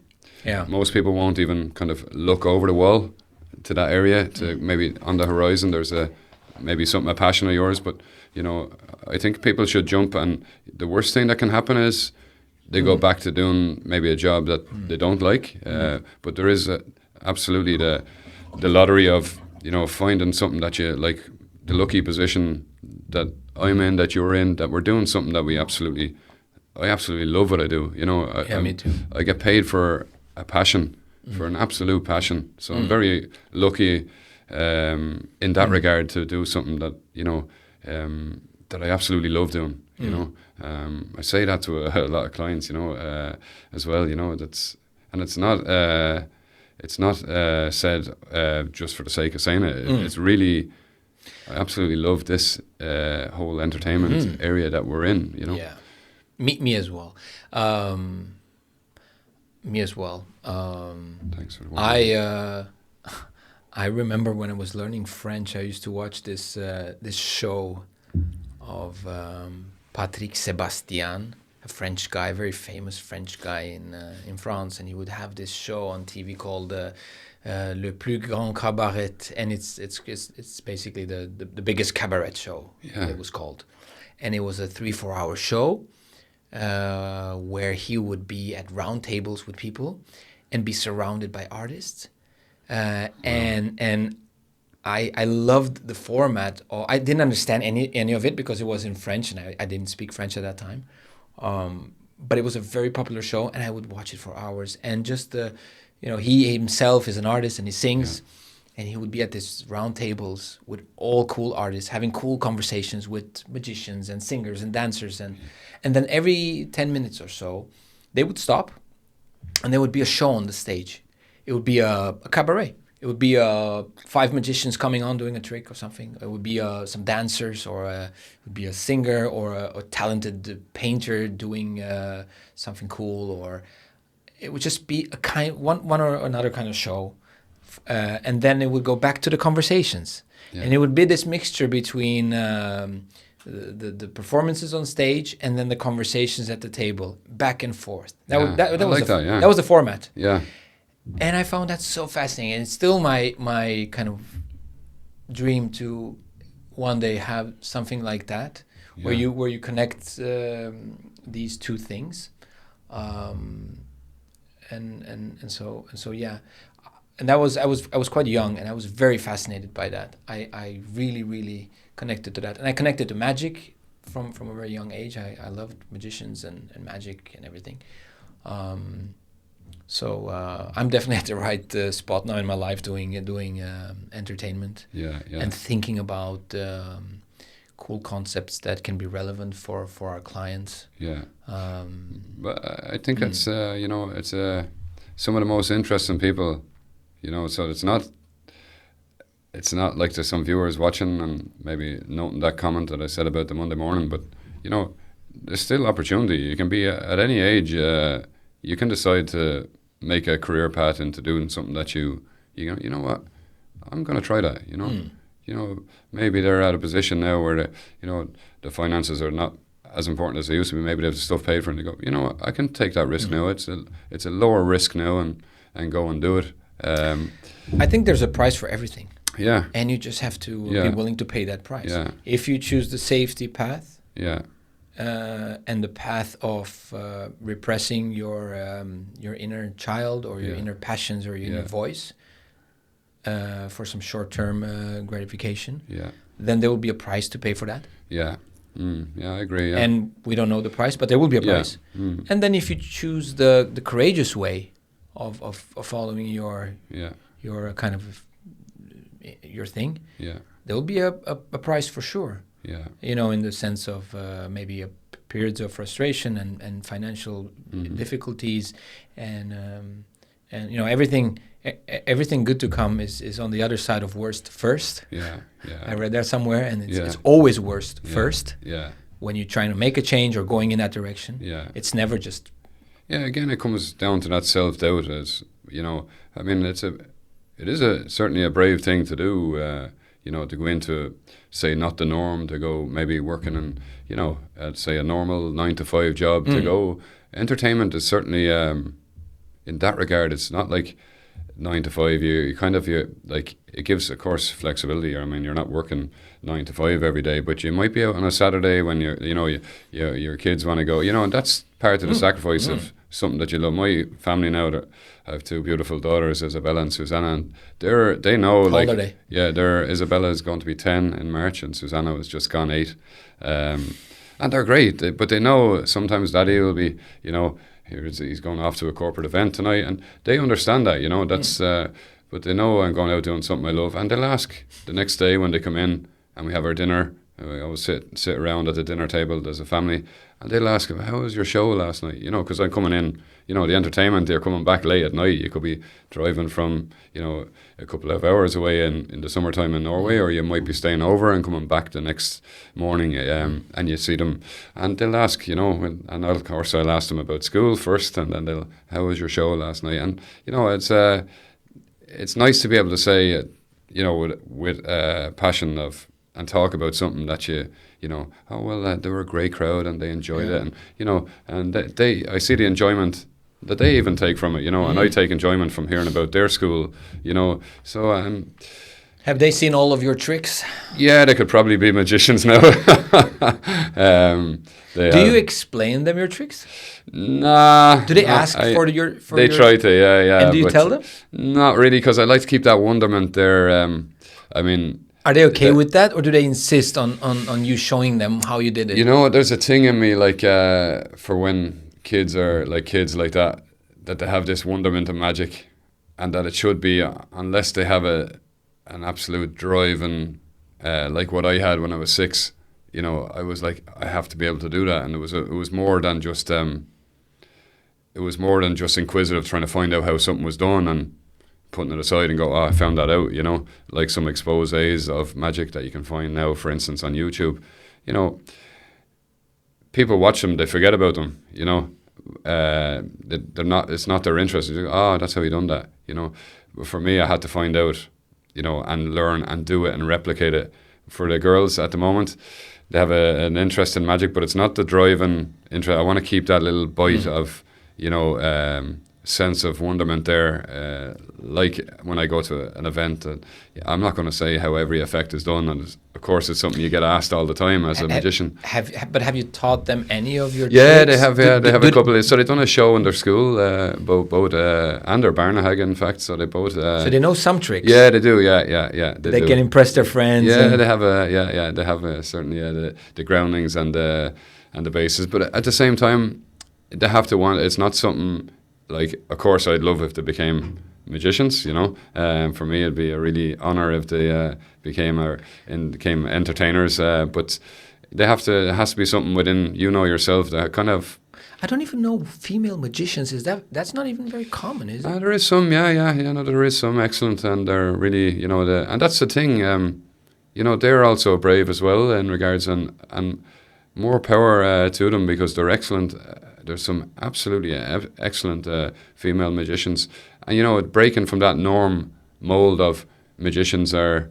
Speaker 2: most people won't even kind of look over the wall to that area, to maybe on the horizon there's maybe a passion of yours, but, you know, I think people should jump, and the worst thing that can happen is they go back to doing maybe a job that they don't like, but there is absolutely the lottery of, you know, finding something that you like, the lucky position that I'm in, that you're in, that we're doing something that I absolutely love what I do. You know,
Speaker 1: me too.
Speaker 2: I get paid for a passion, for an absolute passion. So I'm very lucky in that regard to do something that, you know, that I absolutely love doing. You know, I say that to a lot of clients, you know, as well. You know, it's not said just for the sake of saying it. It's really, I absolutely love this whole entertainment area that we're in, you know.
Speaker 1: Yeah, me as well.
Speaker 2: Thanks for the
Speaker 1: I remember when I was learning French, I used to watch this show of Patrick Sébastien, a French guy, very famous French guy in France, and he would have this show on TV called Le Plus Grand Cabaret, and it's basically the biggest cabaret show. It was called, and it was a 3-4 hour show where he would be at round tables with people and be surrounded by artists, and I loved the format. I didn't understand any of it because it was in French, and I didn't speak French at that time. But it was a very popular show, and I would watch it for hours. And just he himself is an artist, and he sings, and he would be at these round tables with all cool artists, having cool conversations with magicians and singers and dancers, and then every 10 minutes or so, they would stop, and there would be a show on the stage. It would be a cabaret. It would be 5 magicians coming on doing a trick or something. It would be some dancers, or it would be a singer, or a talented painter doing something cool, or it would just be one or another kind of show and then it would go back to the conversations.
Speaker 2: Yeah.
Speaker 1: And it would be this mixture between the performances on stage and then the conversations at the table, back and forth. That was the format.
Speaker 2: Yeah.
Speaker 1: And I found that so fascinating. And it's still my kind of dream to one day have something like that, where you connect these two things. And so yeah. And I was quite young, and I was very fascinated by that. I really connected to that, and I connected to magic from a very young age. I loved magicians and magic and everything. So I'm definitely at the right spot now in my life doing entertainment. And thinking about cool concepts that can be relevant for our clients.
Speaker 2: Yeah. But I think it's it's some of the most interesting people. So it's not like there's some viewers watching and maybe noting that comment that I said about the Monday morning, but there's still opportunity. You can be at any age. You can decide to make a career path into doing something that you know what, I'm going to try that. Maybe they're at a position now where the finances are not as important as they used to be. Maybe they have the stuff paid for, and they go, what, I can take that risk now. It's a lower risk now, and go and do it.
Speaker 1: I think there's a price for everything.
Speaker 2: Yeah.
Speaker 1: And you just have to be willing to pay that price.
Speaker 2: Yeah.
Speaker 1: If you choose the safety path,
Speaker 2: yeah,
Speaker 1: and the path of repressing your inner child or your inner passions or your inner voice for some short-term gratification, then there will be a price to pay for that.
Speaker 2: Yeah. I agree. Yeah.
Speaker 1: And we don't know the price, but there will be a price. And then if you choose the courageous way of following your kind of your thing, there will be a price for sure.
Speaker 2: Yeah.
Speaker 1: In the sense of maybe periods of frustration and financial difficulties, and everything good to come is on the other side of worst first.
Speaker 2: Yeah.
Speaker 1: I read that somewhere, and it's always worst first.
Speaker 2: Yeah. When
Speaker 1: you're trying to make a change or going in that direction. Yeah. It's never just.
Speaker 2: Yeah. Again, it comes down to that self-doubt. As I mean, it is certainly a brave thing to do. To go into, say, not the norm, to go maybe working in, at say a normal 9-to-5 job, to go. Entertainment is certainly, in that regard, it's not like 9 to 5. It gives, of course, flexibility. I mean, you're not working 9 to 5 every day, but you might be out on a Saturday when your kids want to go, and that's part of the sacrifice of something that you love. My family now, I have 2 beautiful daughters, Isabella and Susanna, and they know.
Speaker 1: How old are they?
Speaker 2: Yeah, Isabella is going to be 10 in March, and Susanna was just gone 8. And they're great, but they know sometimes Daddy will be, he's going off to a corporate event tonight, and they understand that, that's, but they know I'm going out doing something I love, and they'll ask the next day when they come in and we have our dinner. We always sit around at the dinner table as a family, and they'll ask, how was your show last night? Because I'm coming in, the entertainment, they're coming back late at night. You could be driving from, a couple of hours away in the summertime in Norway, or you might be staying over and coming back the next morning, and you see them, and they'll ask, and of course I'll ask them about school first, and then how was your show last night? And, it's nice to be able to say, with passion and talk about something that they were a great crowd and they enjoyed it, and I see the enjoyment that they even take from it, and I take enjoyment from hearing about their school, so
Speaker 1: have they seen all of your tricks?
Speaker 2: Yeah, they could probably be magicians now.
Speaker 1: Do you explain them your tricks?
Speaker 2: Nah.
Speaker 1: Do they ask for your?
Speaker 2: They try to, yeah.
Speaker 1: And do you tell them?
Speaker 2: Not really, because I like to keep that wonderment there.
Speaker 1: Are they okay with that, or do they insist on you showing them how you did it?
Speaker 2: There's a thing in me, like, for when kids are like kids like that they have this wonderment of magic, and that it should be, unless they have an absolute drive, and like what I had when I was 6, I was like, I have to be able to do that, and it was more than just inquisitive, trying to find out how something was done and putting it aside and go, I found that out, like some exposés of magic that you can find now, for instance, on YouTube. People watch them, they forget about them, they're not, it's not their interest. They go, that's how you done that, But for me, I had to find out, and learn and do it and replicate it. For the girls at the moment, they have an interest in magic, but it's not the driving interest. I want to keep that little bite of, sense of wonderment there. Like when I go to an event, I'm not going to say how every effect is done, and of course it's something you get asked all the time as a magician.
Speaker 1: Have you taught them any of your
Speaker 2: Yeah,
Speaker 1: tricks?
Speaker 2: they have. Yeah, they have a couple. So they've done a show in their school, both and their Barnahag, in fact. So they both.
Speaker 1: So they know some tricks.
Speaker 2: Yeah, they do. Yeah.
Speaker 1: They can impress their friends.
Speaker 2: Yeah, they have they have certainly the groundings and the bases, but at the same time, they have to want. It's not something. Like, of course, I'd love if they became magicians, For me, it'd be a really honor if they became entertainers. But they have to. It has to be something within yourself that kind of.
Speaker 1: I don't even know female magicians. That's not even very common, is it?
Speaker 2: There is some, yeah. There is some excellent, and they're really, and that's the thing. They're also brave as well in regards, and more power to them because they're excellent. There's some absolutely excellent female magicians. And, breaking from that norm mold of magicians are,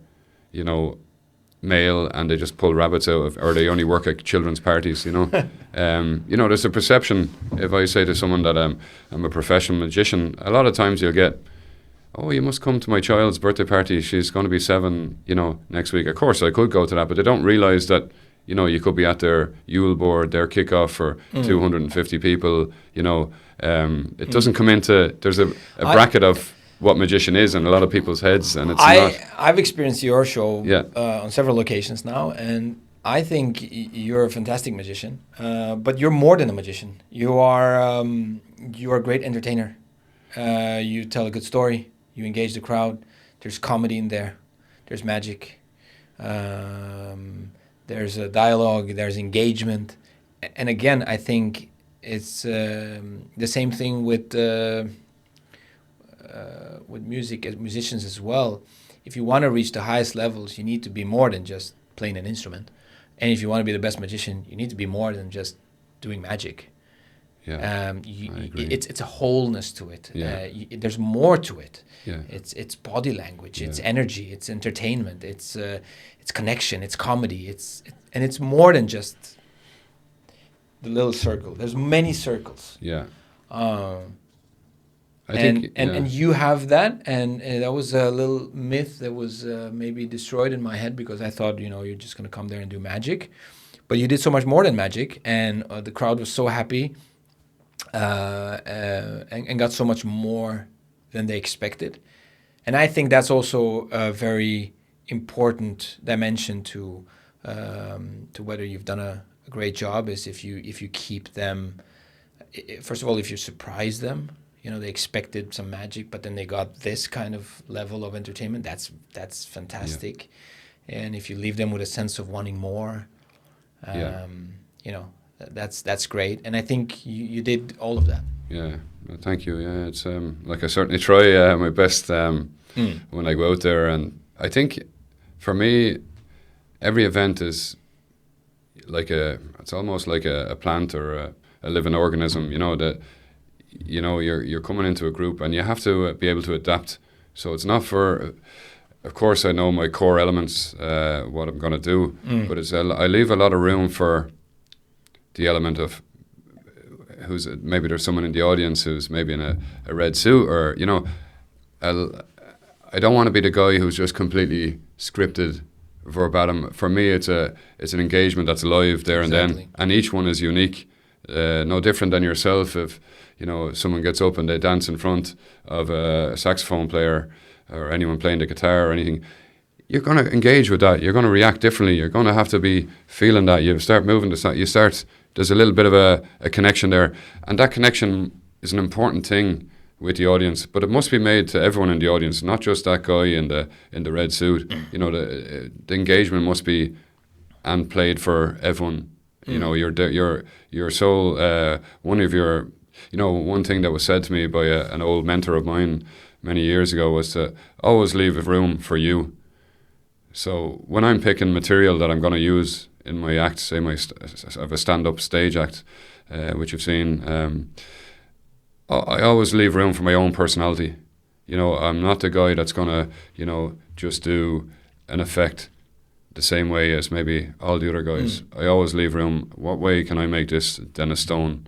Speaker 2: male and they just pull rabbits out of, or they only work at children's parties, There's a perception, if I say to someone that I'm a professional magician, a lot of times you'll get, oh, you must come to my child's birthday party. She's going to be 7, next week. Of course, I could go to that, but they don't realise that, you could be at their Yule board, their kickoff for 250 people. It doesn't come into. There's a bracket of what magician is in a lot of people's heads, and it's not.
Speaker 1: I've experienced your show on several occasions now, and I think you're a fantastic magician. But you're more than a magician. You are a great entertainer. You tell a good story. You engage the crowd. There's comedy in there. There's magic. There's a dialogue, there's engagement. And again, I think it's the same thing with music, as musicians as well. If you want to reach the highest levels, you need to be more than just playing an instrument. And if you want to be the best magician, you need to be more than just doing magic.
Speaker 2: Yeah, I agree.
Speaker 1: It's a wholeness to it.
Speaker 2: Yeah.
Speaker 1: There's more to it.
Speaker 2: Yeah.
Speaker 1: It's body language. It's energy. It's entertainment. It's connection. It's comedy. And it's more than just the little circle. There's many circles.
Speaker 2: Yeah.
Speaker 1: And you have that, and that was a little myth that was maybe destroyed in my head because I thought you're just gonna come there and do magic, but you did so much more than magic, and the crowd was so happy. And got so much more than they expected. And I think that's also a very important dimension to whether you've done a great job, is if you keep them, first of all, if you surprise them, they expected some magic, but then they got this kind of level of entertainment, that's fantastic. Yeah. And if you leave them with a sense of wanting more, that's great, and I think you did all of that.
Speaker 2: Yeah, well, thank you. Yeah, it's I certainly try my best when I go out there, and I think for me, every event is it's almost like a plant or a living organism. You're coming into a group, and you have to be able to adapt. So it's not for. Of course, I know my core elements, what I'm going to do, but I leave a lot of room for the element of maybe there's someone in the audience who's maybe in a red suit, or I don't want to be the guy who's just completely scripted verbatim. For me, it's an engagement that's live there and then, and each one is unique, no different than yourself. If someone gets up and they dance in front of a saxophone player or anyone playing the guitar or anything, you're going to engage with that. You're going to react differently. You're going to have to be feeling that. You start moving. There's a little bit of a connection there. And that connection is an important thing with the audience. But it must be made to everyone in the audience, not just that guy in the red suit. The engagement must be and played for everyone. Your soul, one thing that was said to me by an old mentor of mine many years ago was to always leave room for you. So when I'm picking material that I'm going to use in my act, say I have a stand-up stage act, which you've seen, I always leave room for my own personality. You know, I'm not the guy that's gonna, you know, just do an effect the same way as maybe all the other guys. I always leave room. What way can I make this Denis Stone?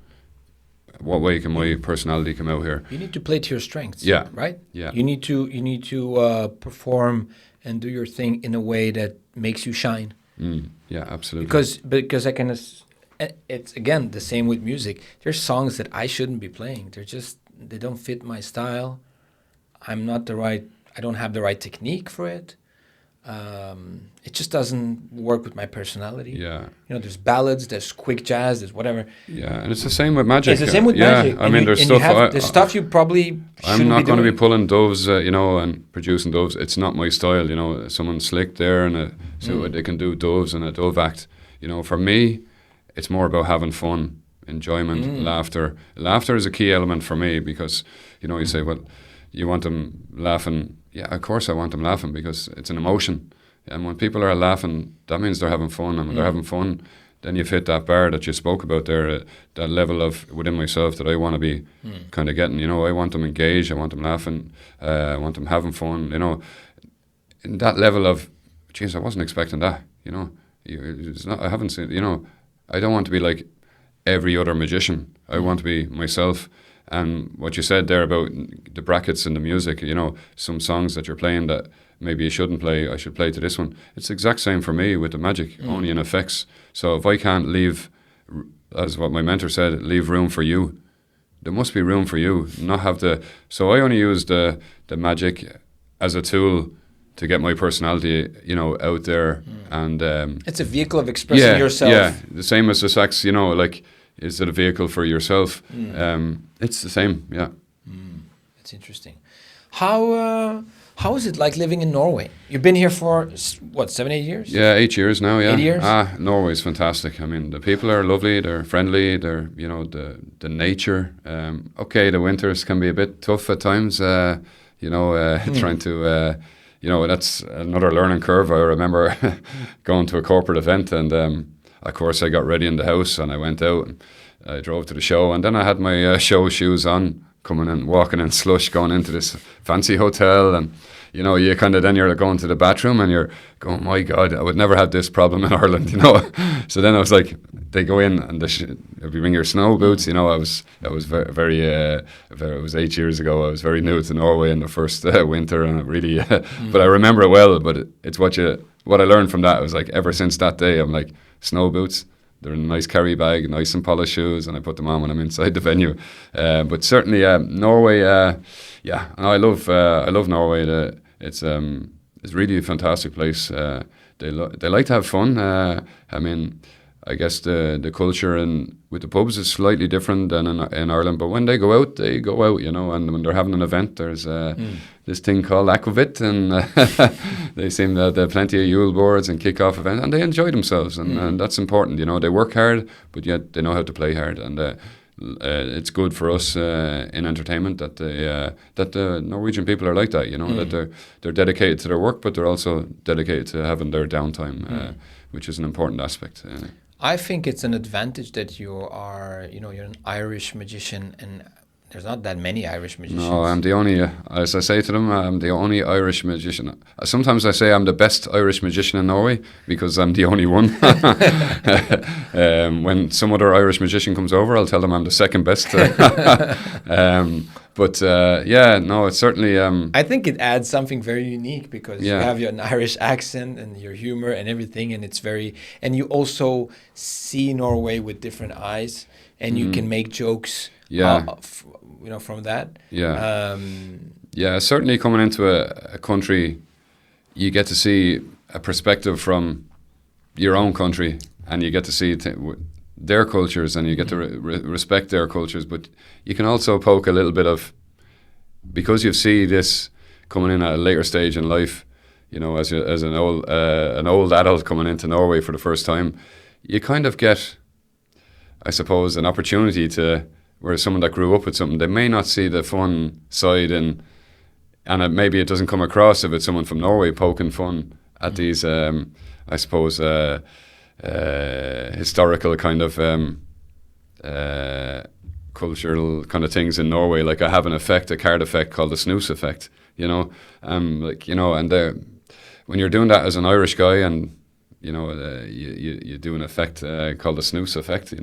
Speaker 2: What way can my personality come out here?
Speaker 1: You need to play to your strengths.
Speaker 2: Yeah.
Speaker 1: Right.
Speaker 2: Yeah.
Speaker 1: You need to perform and do your thing in a way that makes you shine.
Speaker 2: Yeah, absolutely.
Speaker 1: Because I can. It's again the same with music. There's songs that I shouldn't be playing. They don't fit my style. I don't have the right technique for it. It just doesn't work with my personality.
Speaker 2: Yeah.
Speaker 1: You know, there's ballads, there's quick jazz, there's whatever.
Speaker 2: Yeah, and it's the same with magic.
Speaker 1: It's the same with magic.
Speaker 2: I mean, there's
Speaker 1: stuff you probably
Speaker 2: I'm not going to
Speaker 1: doing.
Speaker 2: be pulling doves, you know, and producing doves. It's not my style, you know. Someone slick there and so they can do doves and a dove act. You know, for me, it's more about having fun, enjoyment, laughter. Laughter is a key element for me because, you know, you say, well, you want them laughing. Yeah, of course I want them laughing because it's an emotion. And when people are laughing, that means they're having fun. And when they're having fun, then you've hit that bar that you spoke about there, that level of within myself that I want to be kind of getting. You know, I want them engaged, I want them laughing, I want them having fun, you know. In that level of, geez, I wasn't expecting that, you know. I haven't seen, you know, I don't want to be like every other magician. I want to be myself. And what you said there about the brackets in the music, you know, some songs that you're playing that maybe you shouldn't play, I should play to this one. It's the exact same for me with the magic, only in effects. So if I can't leave, as what my mentor said, leave room for you, there must be room for you, not have so I only use the magic as a tool to get my personality, you know, out there. And
Speaker 1: it's a vehicle of expressing yourself.
Speaker 2: Yeah, the same as the sax, you know, like, is it a vehicle for yourself? It's the same, yeah.
Speaker 1: That's interesting. How is it like living in Norway? You've been here for, what, 7-8 years?
Speaker 2: Yeah, 8 years now, yeah.
Speaker 1: 8 years?
Speaker 2: Norway's fantastic. I mean, the people are lovely, they're friendly, they're, you know, the nature. Okay, the winters can be a bit tough at times, you know, trying to, you know, that's another learning curve. I remember going to a corporate event and, of course, I got ready in the house and I went out and I drove to the show and then I had my show shoes on, coming in, walking in slush, going into this fancy hotel and, you know, you kind of, then you're going to the bathroom and you're going, my God, I would never have this problem in Ireland, you know. So then I was like, they go in and if you bring your snow boots, you know, I was very, it was 8 years ago, I was very new to Norway in the first winter and it really, but I remember it well, but it's what I learned from that. I was like, ever since that day, I'm like, snow boots, they're in a nice carry bag, nice and polished shoes, and I put them on when I'm inside the venue. But certainly, Norway, yeah, and I love Norway. It's really a fantastic place. They like to have fun. I mean, I guess the culture with the pubs is slightly different than in Ireland. But when they go out, you know. And when they're having an event, there's this thing called aquavit, and they seem to have plenty of Yule boards and kick-off events, and they enjoy themselves, and that's important. You know, they work hard, but yet they know how to play hard, and it's good for us in entertainment that the Norwegian people are like that. You know, that they're dedicated to their work, but they're also dedicated to having their downtime, which is an important aspect.
Speaker 1: I think it's an advantage that you're an Irish magician, and there's not that many Irish magicians.
Speaker 2: No, I'm the only, as I say to them, I'm the only Irish magician. Sometimes I say I'm the best Irish magician in Norway because I'm the only one. When some other Irish magician comes over, I'll tell them I'm the second best. But yeah, no, it's certainly...
Speaker 1: I think it adds something very unique because you have an Irish accent and your humor and everything, and it's very... And you also see Norway with different eyes, and you can make jokes from that.
Speaker 2: Yeah. Yeah, certainly coming into a country, you get to see a perspective from your own country, and you get to see their cultures, and you get to respect their cultures, but you can also poke a little bit of, because you see this coming in at a later stage in life, you know, as an old adult coming into Norway for the first time, you kind of get, I suppose, an opportunity to, where someone that grew up with something, they may not see the fun side, and maybe it doesn't come across if it's someone from Norway poking fun at these, I suppose, historical kind of cultural kind of things in Norway. Like I have a card effect called the snooze effect, like, and when you're doing that as an Irish guy and, you do an effect called the snooze effect,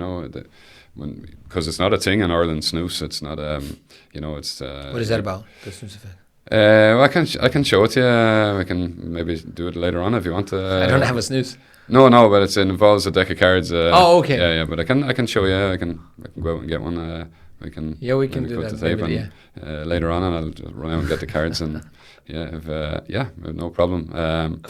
Speaker 2: because it's not a thing in Ireland, snooze, it's not, it's...
Speaker 1: what is that about, the snooze effect?
Speaker 2: Well, I can show it to you. I can maybe do it later on if you want.
Speaker 1: I don't have a snooze.
Speaker 2: No, but it involves a deck of cards.
Speaker 1: Okay.
Speaker 2: Yeah, but I can show you. I can go out and get one. We can
Speaker 1: do that.
Speaker 2: The tape later on, and I'll just run out and get the cards and no problem.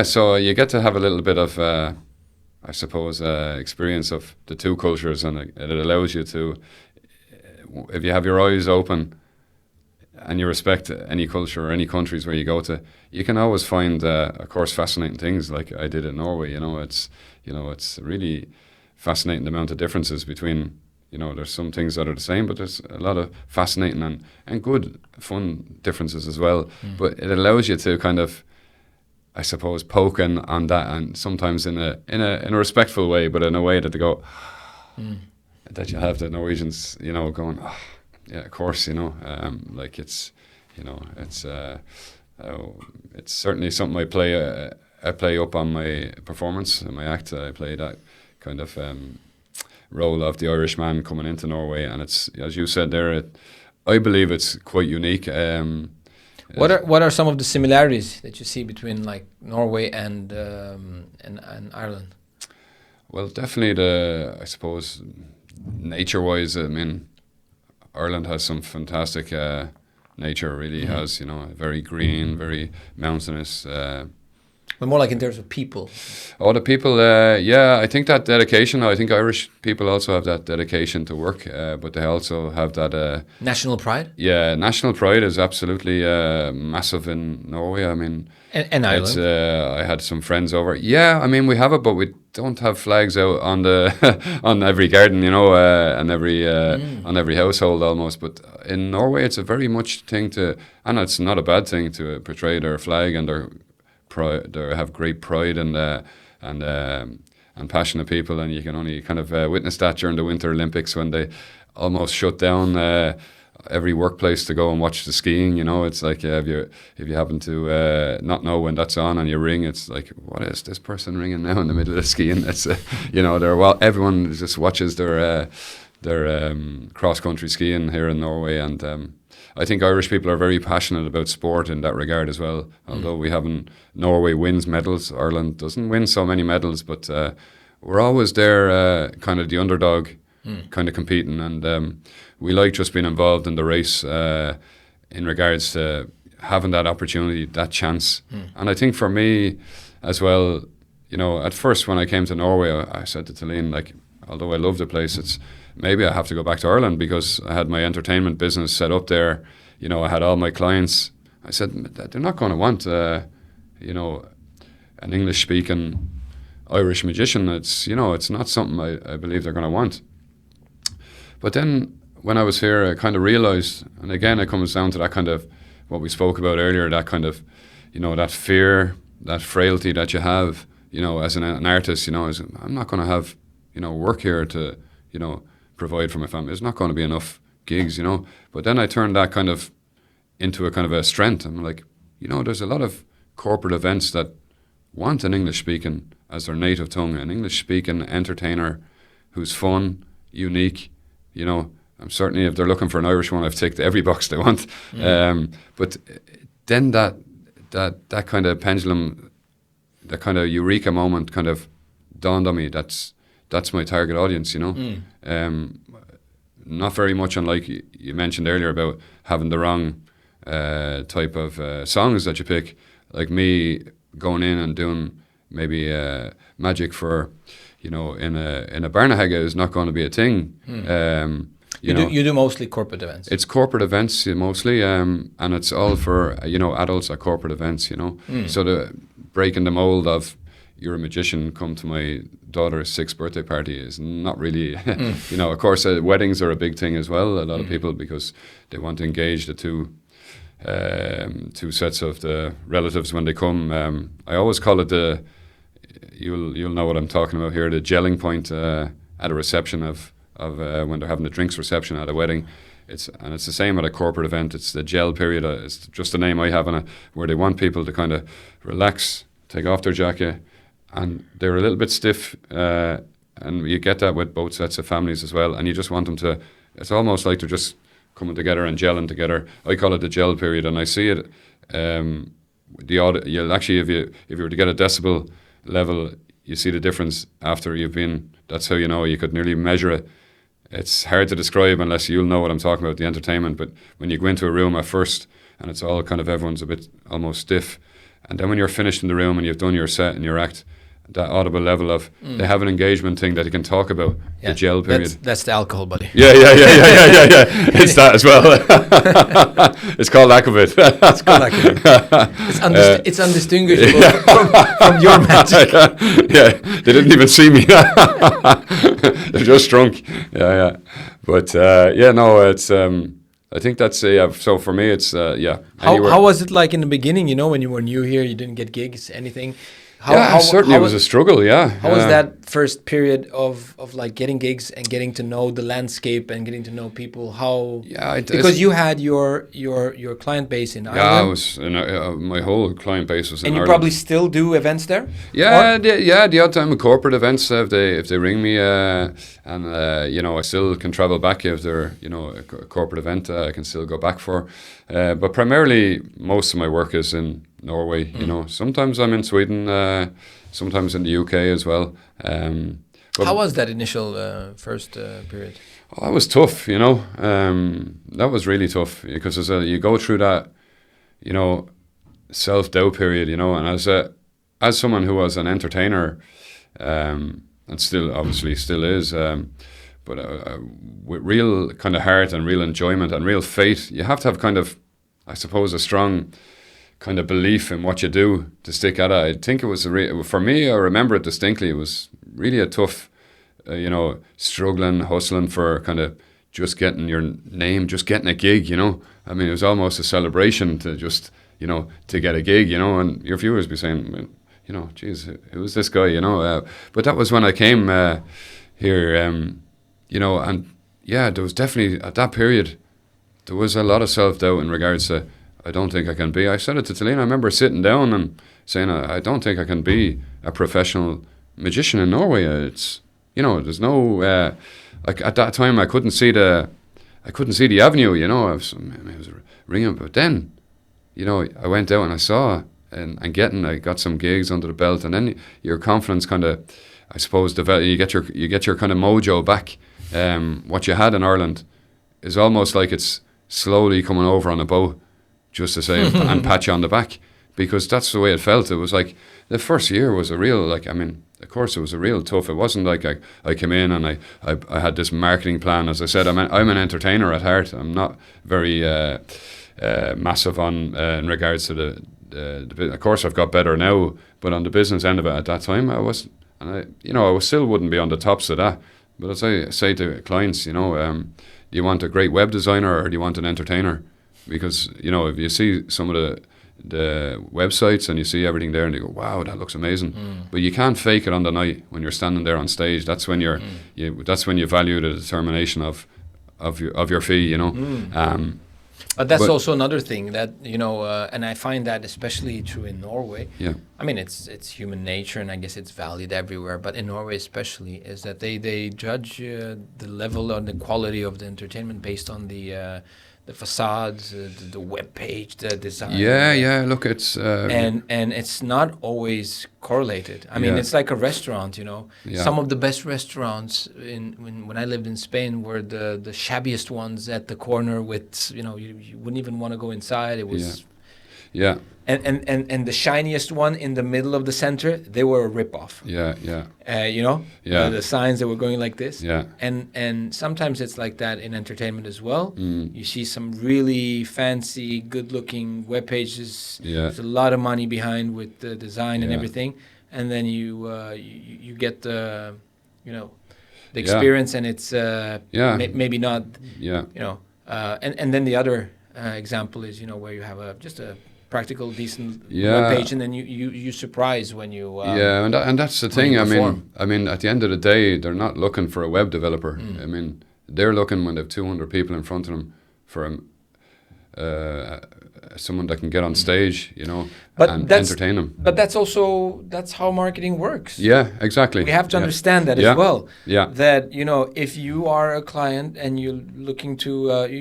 Speaker 2: So you get to have a little bit of, I suppose, experience of the two cultures, and it allows you to, if you have your eyes open and you respect any culture or any countries where you go to, you can always find, of course, fascinating things like I did in Norway. It's really fascinating the amount of differences between, there's some things that are the same, but there's a lot of fascinating and good, fun differences as well. But it allows you to kind of, I suppose, poke on that, and sometimes in a respectful way, but in a way that they go, that you have the Norwegians, going, oh, yeah, of course, like it's certainly something I play up on my performance and my act. I play that kind of role of the Irish man coming into Norway, and it's, as you said there, I believe it's quite unique.
Speaker 1: What are some of the similarities that you see between like Norway and Ireland?
Speaker 2: Well, definitely I suppose, nature-wise, I mean, Ireland has some fantastic nature, really has, very green, very mountainous.
Speaker 1: But more like in terms of people.
Speaker 2: Oh, the people, I think that dedication, I think Irish people also have that dedication to work, but they also have that...
Speaker 1: national pride?
Speaker 2: Yeah, national pride is absolutely massive in Norway. I mean...
Speaker 1: And Ireland?
Speaker 2: I had some friends over. Yeah, I mean, we have it, but we don't have flags out on on every garden, and on every household almost. But in Norway, it's a very much thing to... And it's not a bad thing to portray their flag and their... They have great pride and passionate people, and you can only kind of witness that during the Winter Olympics when they almost shut down every workplace to go and watch the skiing. It's like if you happen to not know when that's on and you ring, it's like, what is this person ringing now in the middle of the skiing? It's everyone just watches their cross country skiing here in Norway, and I think Irish people are very passionate about sport in that regard as well. Although Norway wins medals, Ireland doesn't win so many medals, but we're always there, kind of the underdog, kind of competing, and we like just being involved in the race in regards to having that opportunity, that chance. And I think for me as well, at first when I came to Norway, I said to Talene, like, although I love the place, it's maybe I have to go back to Ireland, because I had my entertainment business set up there. I had all my clients. I said, they're not going to want, an English-speaking Irish magician. It's, it's not something I believe they're going to want. But then when I was here, I kind of realized, and again, it comes down to that kind of what we spoke about earlier, that kind of, that fear, that frailty that you have, as an artist, I'm not going to have, work here to, provide for my family. There's not going to be enough gigs, But then I turned that kind of into a kind of a strength. I'm like, there's a lot of corporate events that want an English-speaking as their native tongue, an English-speaking entertainer who's fun, unique. I'm certainly, if they're looking for an Irish one, I've ticked every box they want. But then that kind of pendulum, that kind of eureka moment kind of dawned on me. That's my target audience, Not very much unlike you mentioned earlier about having the wrong type of songs that you pick. Like me going in and doing maybe magic for, in a Barnahage is not going to be a thing. You
Speaker 1: do mostly corporate events.
Speaker 2: It's corporate events mostly, and it's all for adults at corporate events. So the breaking the mold of you're a magician, come to my daughter's 6th birthday party is not really, of course, weddings are a big thing as well. A lot of people, because they want to engage the two sets of the relatives when they come. I always call it you'll know what I'm talking about here, the gelling point at a reception of when they're having a drinks reception at a wedding. It's the same at a corporate event. It's the gel period. It's just the name I have on it, where they want people to kind of relax, take off their jacket, and they're a little bit stiff. And you get that with both sets of families as well. And you just want them to. It's almost like they're just coming together and gelling together. I call it the gel period, and I see it. You'll actually, if you were to get a decibel level, you see the difference after you've been. That's how you know. You could nearly measure it. It's hard to describe unless you'll know what I'm talking about, the entertainment. But when you go into a room at first, and it's all kind of, everyone's a bit almost stiff, and then when you're finished in the room and you've done your set and your act, that audible level of, they have an engagement thing that you can talk about, the gel period.
Speaker 1: That's the alcohol, buddy.
Speaker 2: Yeah. It's that as well. It's called Aquavit.
Speaker 1: It's called Aquavit. It's undistinguishable from your magic.
Speaker 2: Yeah, they didn't even see me. They're just drunk. Yeah. But it's. I think that's so for me it's
Speaker 1: How was it like in the beginning? You know, when you were new here, you didn't get gigs, anything.
Speaker 2: Certainly it was a struggle.
Speaker 1: How was that first period of like getting gigs and getting to know the landscape and getting to know people? Because you had your client base in Ireland.
Speaker 2: Yeah, I was. My whole client base was in Ireland.
Speaker 1: And you probably still do events there.
Speaker 2: The odd time with corporate events if they ring me, and I still can travel back if they're a corporate event. I can still go back for, but primarily most of my work is in Norway. Sometimes I'm in Sweden, sometimes in the UK as well.
Speaker 1: How was that initial first period?
Speaker 2: Oh, that was tough, that was really tough, because you go through that, self-doubt period, and as someone who was an entertainer, and still is, but with real kind of heart and real enjoyment and real faith, you have to have kind of, I suppose, a strong kind of belief in what you do to stick at it. I think it was for me, I remember it distinctly, it was really a tough, struggling, hustling for kind of just getting your name, just getting a gig, I mean, it was almost a celebration to just, to get a gig, and your viewers be saying, geez, who's this guy, but that was when I came here, and there was definitely, at that period, there was a lot of self-doubt in regards to, I don't think I can be. I said it to Talina. I remember sitting down and saying, I don't think I can be a professional magician in Norway. It's, there's no, like at that time I couldn't see the avenue, I was ringing, but then, I went out and I saw I got some gigs under the belt, and then your confidence kind of, I suppose, you get your kind of mojo back. What you had in Ireland is almost like it's slowly coming over on a boat, just to say, and pat you on the back, because that's the way it felt. It was like the first year was a real, of course it was a real tough. It wasn't like I came in and I had this marketing plan. As I said, I'm an entertainer at heart. I'm not very massive on in regards to the of course I've got better now, but on the business end of it at that time I was, and I still wouldn't be on the tops of that. But as I say to clients, do you want a great web designer or do you want an entertainer? Because, if you see some of the websites and you see everything there and you go, wow, that looks amazing. But you can't fake it on the night when you're standing there on stage. That's when that's when you value the determination of your fee,
Speaker 1: But that's also another thing that, and I find that especially true in Norway.
Speaker 2: Yeah.
Speaker 1: I mean, it's human nature, and I guess it's valued everywhere. But in Norway especially, is that they judge the level and the quality of the entertainment based on the facades, the web page, the design.
Speaker 2: Yeah. Look, it's
Speaker 1: and it's not always correlated. I mean, it's like a restaurant. Some of the best restaurants when I lived in Spain were the shabbiest ones at the corner with you wouldn't even want to go inside. It was And the shiniest one in the middle of the center, they were a ripoff. The signs that were going like this.
Speaker 2: Yeah.
Speaker 1: And sometimes it's like that in entertainment as well. You see some really fancy, good-looking web pages. There's a lot of money behind with the design and everything, and then you get the the experience, and it's maybe not. And then the other example is where you have just a practical, decent
Speaker 2: Yeah.
Speaker 1: web page, and then you surprise when you
Speaker 2: Yeah, and that's the
Speaker 1: when
Speaker 2: thing.
Speaker 1: you
Speaker 2: I
Speaker 1: perform.
Speaker 2: mean, at the end of the day, they're not looking for a web developer. I mean, they're looking when they have 200 people in front of them for someone that can get on stage, you know,
Speaker 1: But
Speaker 2: and
Speaker 1: that's-
Speaker 2: entertain them.
Speaker 1: But that's how marketing works.
Speaker 2: Yeah, exactly.
Speaker 1: We have to
Speaker 2: Yeah.
Speaker 1: understand that
Speaker 2: Yeah.
Speaker 1: as well.
Speaker 2: Yeah.
Speaker 1: That, you know, if you are a client and you're looking to,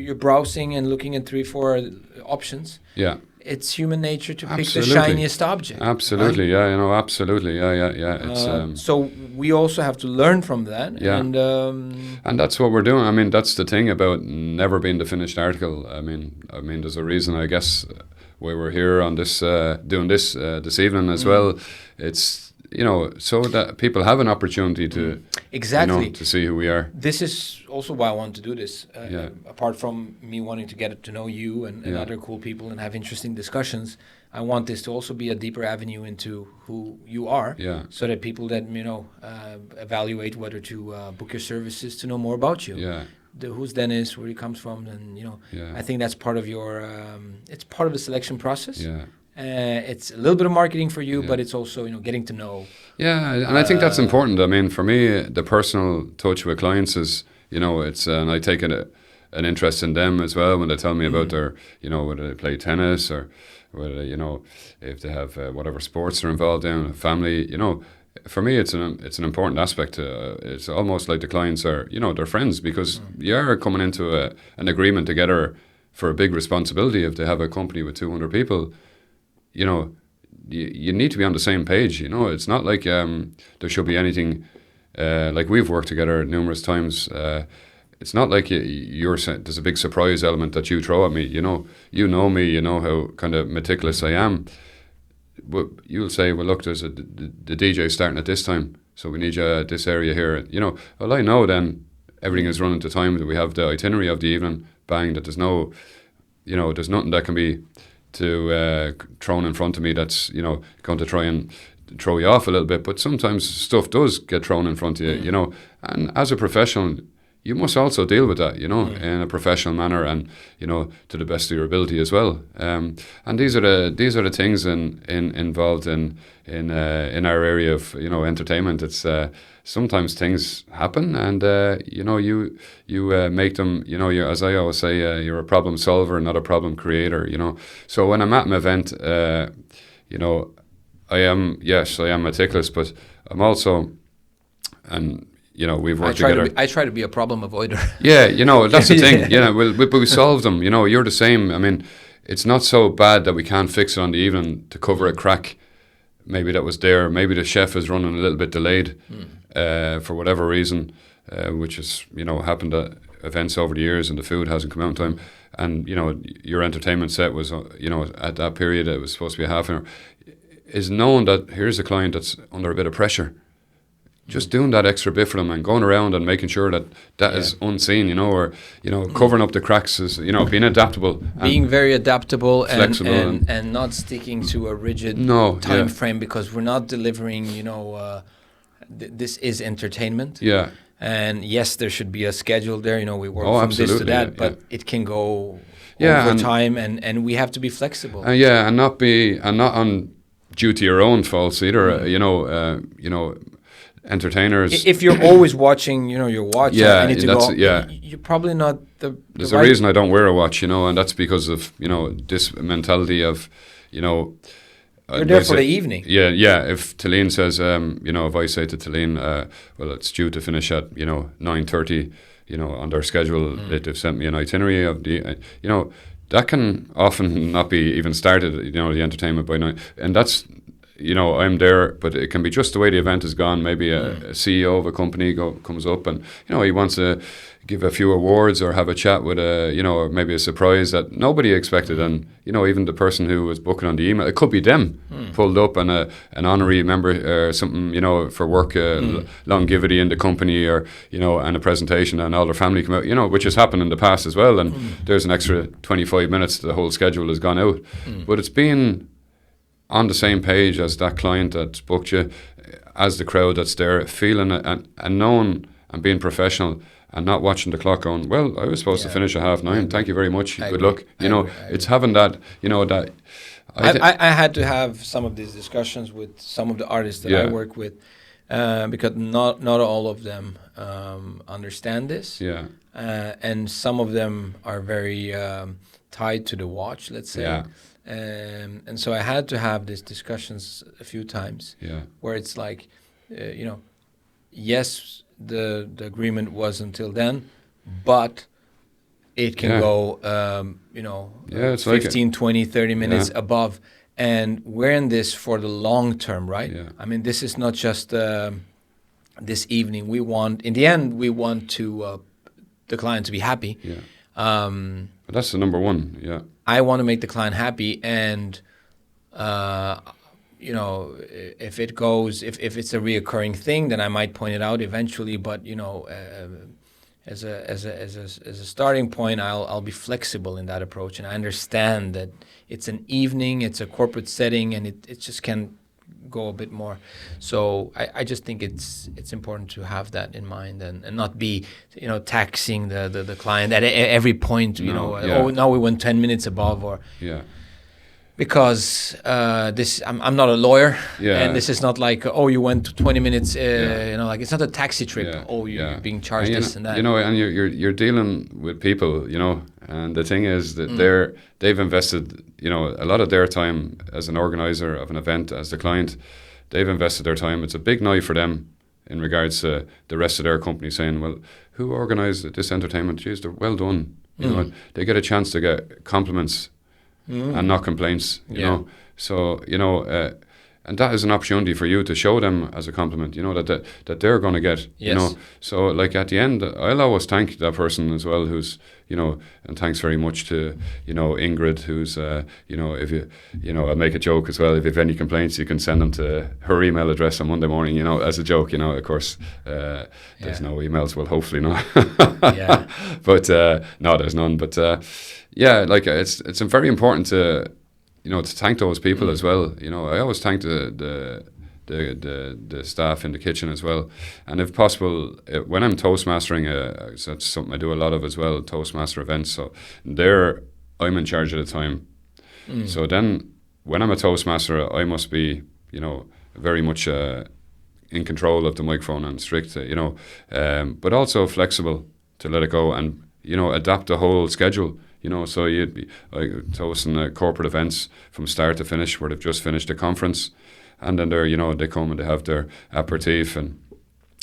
Speaker 1: you're browsing and looking at 3-4 options,
Speaker 2: Yeah.
Speaker 1: it's human nature to pick the
Speaker 2: Absolutely.
Speaker 1: shiniest object.
Speaker 2: Absolutely. Yeah. You know. Absolutely. Yeah. It's
Speaker 1: So we also have to learn from that.
Speaker 2: Yeah.
Speaker 1: And
Speaker 2: that's what we're doing. I mean, that's the thing about never being the finished article. I mean, there's a reason, I guess, why we're here on this doing this this evening as well. It's, you know, so that people have an opportunity to
Speaker 1: exactly.
Speaker 2: you know, to see who we are.
Speaker 1: This is also why I want to do this.
Speaker 2: Yeah.
Speaker 1: Apart from me wanting to get to know you and
Speaker 2: Yeah.
Speaker 1: other cool people and have interesting discussions, I want this to also be a deeper avenue into who you are.
Speaker 2: Yeah.
Speaker 1: So that people that, you know, evaluate whether to book your services to know more about you.
Speaker 2: Yeah.
Speaker 1: Who's Denis, where he comes from, and, you know,
Speaker 2: Yeah.
Speaker 1: I think that's part of your. It's part of the selection process.
Speaker 2: Yeah.
Speaker 1: It's a little bit of marketing for you,
Speaker 2: Yeah.
Speaker 1: but it's also, you know, getting to know.
Speaker 2: Yeah, and I think that's important. I mean, for me, the personal touch with clients is, you know, it's, and I take an interest in them as well when they tell me about their, you know, whether they play tennis or whether, you know, if they have whatever sports they're involved in, family, you know. For me, it's an important aspect. It's almost like the clients are, you know, they're friends, because you're coming into an agreement together for a big responsibility. If they have a company with 200 people, you know, you need to be on the same page. You know, it's not like there should be anything. Like we've worked together numerous times. It's not like there's a big surprise element that you throw at me. You know me. You know how kind of meticulous I am. But you'll say, well, look, there's the DJ starting at this time, so we need you at this area here. You know, well, I know then everything is running to time, that we have the itinerary of the evening, bang, that there's no, you know, there's nothing that can be thrown in front of me that's, you know, going to try and throw you off a little bit. But sometimes stuff does get thrown in front of you, you know, and as a professional, you must also deal with that, you know, in a professional manner, and, you know, to the best of your ability as well. And these are the things involved in our area of, you know, entertainment. It's sometimes things happen, and you know, you make them. You know, as I always say, you're a problem solver, not a problem creator. You know, so when I'm at an event, you know, I am meticulous, but I'm also, and, you know, we've worked together.
Speaker 1: I try to be a problem avoider.
Speaker 2: Yeah, you know, that's the thing. You know, we solve them. You know, you're the same. I mean, it's not so bad that we can't fix it on the evening to cover a crack. Maybe that was there. Maybe the chef is running a little bit delayed for whatever reason, which has, you know, happened at events over the years, and the food hasn't come out in time. And, you know, your entertainment set was, you know, at that period, it was supposed to be a half an hour. Is knowing that here's a client that's under a bit of pressure. Just doing that extra bit for them and going around and making sure that is unseen, you know, or, you know, covering up the cracks is, you know, being adaptable.
Speaker 1: Being very adaptable
Speaker 2: flexible
Speaker 1: and not sticking to a rigid time frame, because we're not delivering, you know, this is entertainment.
Speaker 2: Yeah.
Speaker 1: And yes, there should be a schedule there, you know, we work from
Speaker 2: absolutely,
Speaker 1: this to that, but it can go over time, and we have to be flexible.
Speaker 2: And not on due to your own faults either, you know, entertainers.
Speaker 1: If you're always watching, you know, your watch, you need to go. You're probably not
Speaker 2: There's a reason I don't wear a watch, you know, and that's because of, you know, this mentality of, you know.
Speaker 1: You're there for the evening.
Speaker 2: Yeah. If Talene says, you know, if I say to Talene, well, it's due to finish at, you know, 9:30, you know, on their schedule, they've sent me an itinerary of the, you know, that can often not be even started, you know, the entertainment by 9, and that's. You know, I'm there, but it can be just the way the event has gone. Maybe a CEO of a company comes up and, you know, he wants to give a few awards or have a chat with you know, or maybe a surprise that nobody expected. And, you know, even the person who was booking on the email, it could be them pulled up and an honorary member or something, you know, for work, longevity in the company, or, you know, and a presentation, and all their family come out, you know, which has happened in the past as well. And there's an extra 25 minutes, the whole schedule has gone out. But it's been on the same page as that client that's booked you, as the crowd that's there, feeling it and knowing and being professional, and not watching the clock going, well, I was supposed to finish at 9:30. Thank you very much. Good luck. You know, it's having that, you know, that
Speaker 1: I had to have some of these discussions with some of the artists that I work with, because not all of them understand this.
Speaker 2: Yeah.
Speaker 1: And some of them are very tied to the watch, let's say.
Speaker 2: Yeah.
Speaker 1: And so I had to have these discussions a few times.
Speaker 2: Yeah.
Speaker 1: Where it's like, yes, the agreement was until then, but it can go,
Speaker 2: it's
Speaker 1: 15,
Speaker 2: like
Speaker 1: 20, 30 minutes above. And we're in this for the long term, right?
Speaker 2: Yeah.
Speaker 1: I mean, this is not just this evening. In the end, we want to the client to be happy.
Speaker 2: Yeah. But that's the number one, yeah.
Speaker 1: I want to make the client happy, and if it goes, if it's a reoccurring thing, then I might point it out eventually. But as a starting point, I'll be flexible in that approach, and I understand that it's an evening, it's a corporate setting, and it just can go a bit more. So I just think it's important to have that in mind, and not be taxing the client at every point. Oh, now we went 10 minutes above, or because I'm not a lawyer, and this is not like, oh, you went 20 minutes. Like it's not a taxi trip.
Speaker 2: Yeah.
Speaker 1: Oh, you're being charged this and that.
Speaker 2: And you're dealing with people, and the thing is that they've invested, a lot of their time as an organizer of an event, as the client. They've invested their time. It's a big now for them in regards to the rest of their company saying, well, who organised this entertainment? Jeez, they're well done. And they get a chance to get compliments and not complaints, you know. So, and that is an opportunity for you to show them as a compliment, that they're going to get, So, like, at the end, I'll always thank that person as well who's, and thanks very much to, Ingrid, who's, if you, I'll make a joke as well. If you have any complaints, you can send them to her email address on Monday morning, as a joke, of course. There's no emails, well, hopefully not. But, no, there's none. But, like, it's very important to thank those people as well. I always thank the staff in the kitchen as well. And if possible, when I'm Toastmastering, so that's something I do a lot of as well, Toastmaster events. So there, I'm in charge of the time. So then, when I'm a Toastmaster, I must be, very much in control of the microphone and strict, but also flexible to let it go and, adapt the whole schedule. So you'd be toasting corporate events from start to finish, where they've just finished a conference, and then they come and they have their aperitif, and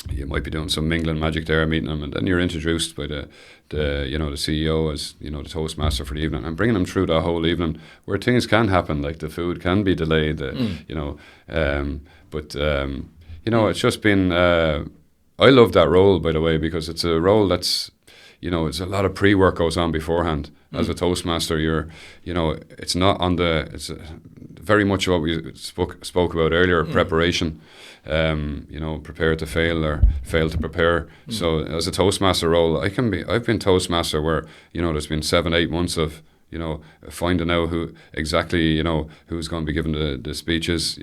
Speaker 2: you might be doing some mingling magic there, meeting them, and then you're introduced by the CEO as the Toastmaster for the evening, and bringing them through that whole evening, where things can happen, like the food can be delayed, but it's just been. I love that role, by the way, because it's a role that's. It's a lot of pre-work goes on beforehand. As a Toastmaster, it's not on it's very much what we spoke about earlier, preparation. Prepare to fail or fail to prepare. So as a Toastmaster role, I've been Toastmaster where, there's been 7-8 months of, finding out who exactly, who's going to be giving the speeches,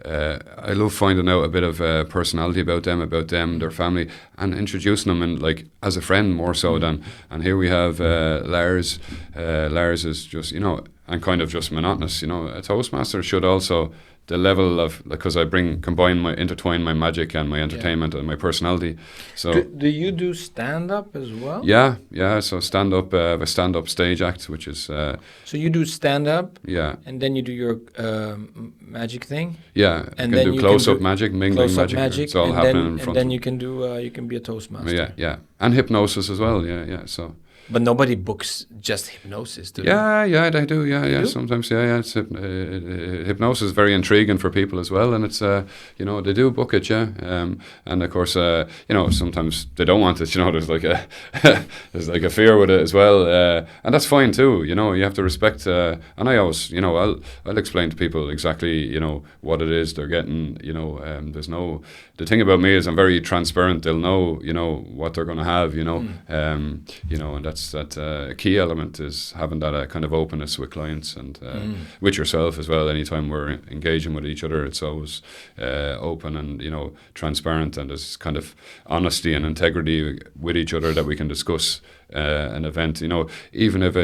Speaker 2: I love finding out a bit of personality about them, their family, and introducing them and like as a friend more so than, and here we have Lars. Lars is just, and kind of just monotonous, a Toastmaster should also, the level of, because I intertwine my magic and my entertainment and my personality. So
Speaker 1: do you do stand-up as well?
Speaker 2: Yeah. So stand-up, a stand-up stage act, which is.
Speaker 1: So you do stand-up.
Speaker 2: Yeah.
Speaker 1: And then you do your magic thing.
Speaker 2: Yeah.
Speaker 1: And
Speaker 2: you
Speaker 1: then
Speaker 2: can do close-up magic, mingling magic. It's all happening in front.
Speaker 1: And then you can do. You can be a Toastmaster.
Speaker 2: Yeah. And hypnosis as well. Yeah. So.
Speaker 1: But nobody books just hypnosis, do they?
Speaker 2: Yeah, they do. Yeah.
Speaker 1: Do?
Speaker 2: Sometimes, It's hypnosis is very intriguing for people as well, and it's they do book it, and of course, sometimes they don't want it. There's like a fear with it as well, and that's fine too. You have to respect. And I always, I'll explain to people exactly, what it is they're getting. There's no. The thing about me is I'm very transparent. They'll know, what they're going to have. And that's a key element is having that kind of openness with clients and with yourself as well. Anytime we're engaging with each other, it's always open and transparent, and there's kind of honesty and integrity with each other that we can discuss an event. Even if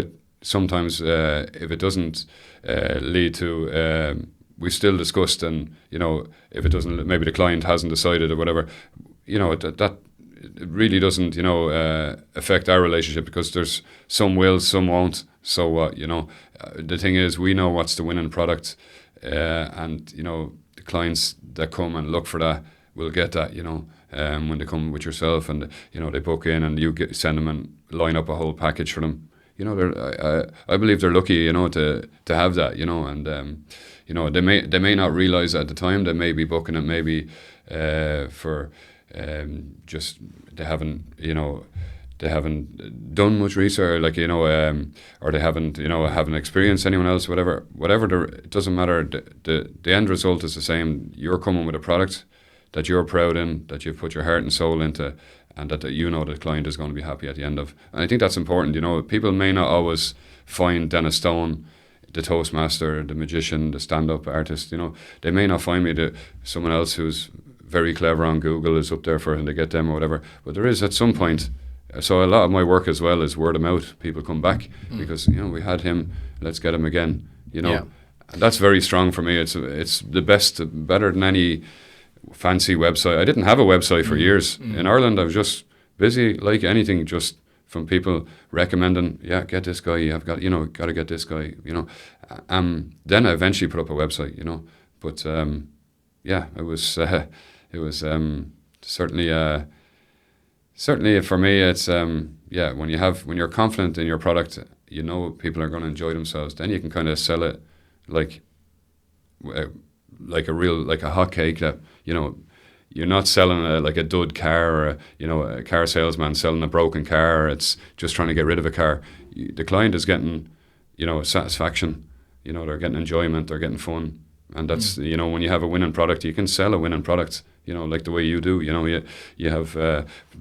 Speaker 2: sometimes if it doesn't lead to, we still discussed, and if it doesn't, maybe the client hasn't decided or whatever, that it really doesn't affect our relationship, because there's some will, some won't. So what, the thing is, we know what's the winning product, and the clients that come and look for that will get that, when they come with yourself, and they book in, and you send them and line up a whole package for them. I believe they're lucky, to have that, and they may not realize at the time. They may be booking it maybe for just they haven't done much research, or they haven't experienced anyone else, whatever. It doesn't matter. The end result is the same. You're coming with a product that you're proud in, that you've put your heart and soul into, and that the client is going to be happy at the end of. And I think that's important. People may not always find Denis Stone, the Toastmaster, the magician, the stand-up artist. They may not find me. Someone else who's very clever on Google is up there for, and they get them or whatever. But there is at some point. So a lot of my work as well is word of mouth. People come back because we had him. Let's get him again. And that's very strong for me. It's the best, better than any fancy website. I didn't have a website for years. In Ireland, I was just busy like anything, just from people recommending, get this guy, you've got, got to get this guy, Then I eventually put up a website, but it was certainly for me, it's when you're confident in your product, people are going to enjoy themselves, then you can kind of sell it like a hot cake, that you're not selling a dud car, or a car salesman selling a broken car. It's just trying to get rid of a car. The client is getting satisfaction, they're getting enjoyment, they're getting fun, and that's when you have a winning product, you can sell a winning product, like the way you do. You have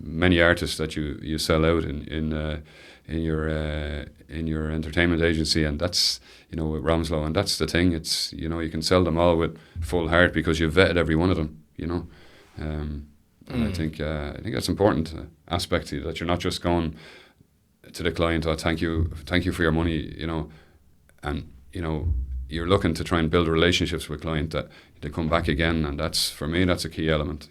Speaker 2: many artists that you sell out in your entertainment agency, and that's with Ramslow, and that's the thing. It's you can sell them all with full heart because you've vetted every one of them. And I think that's important aspect to you, that you're not just going to the client, thank you for your money, and you're looking to try and build relationships with clients that they come back again, and that's, for me, that's a key element.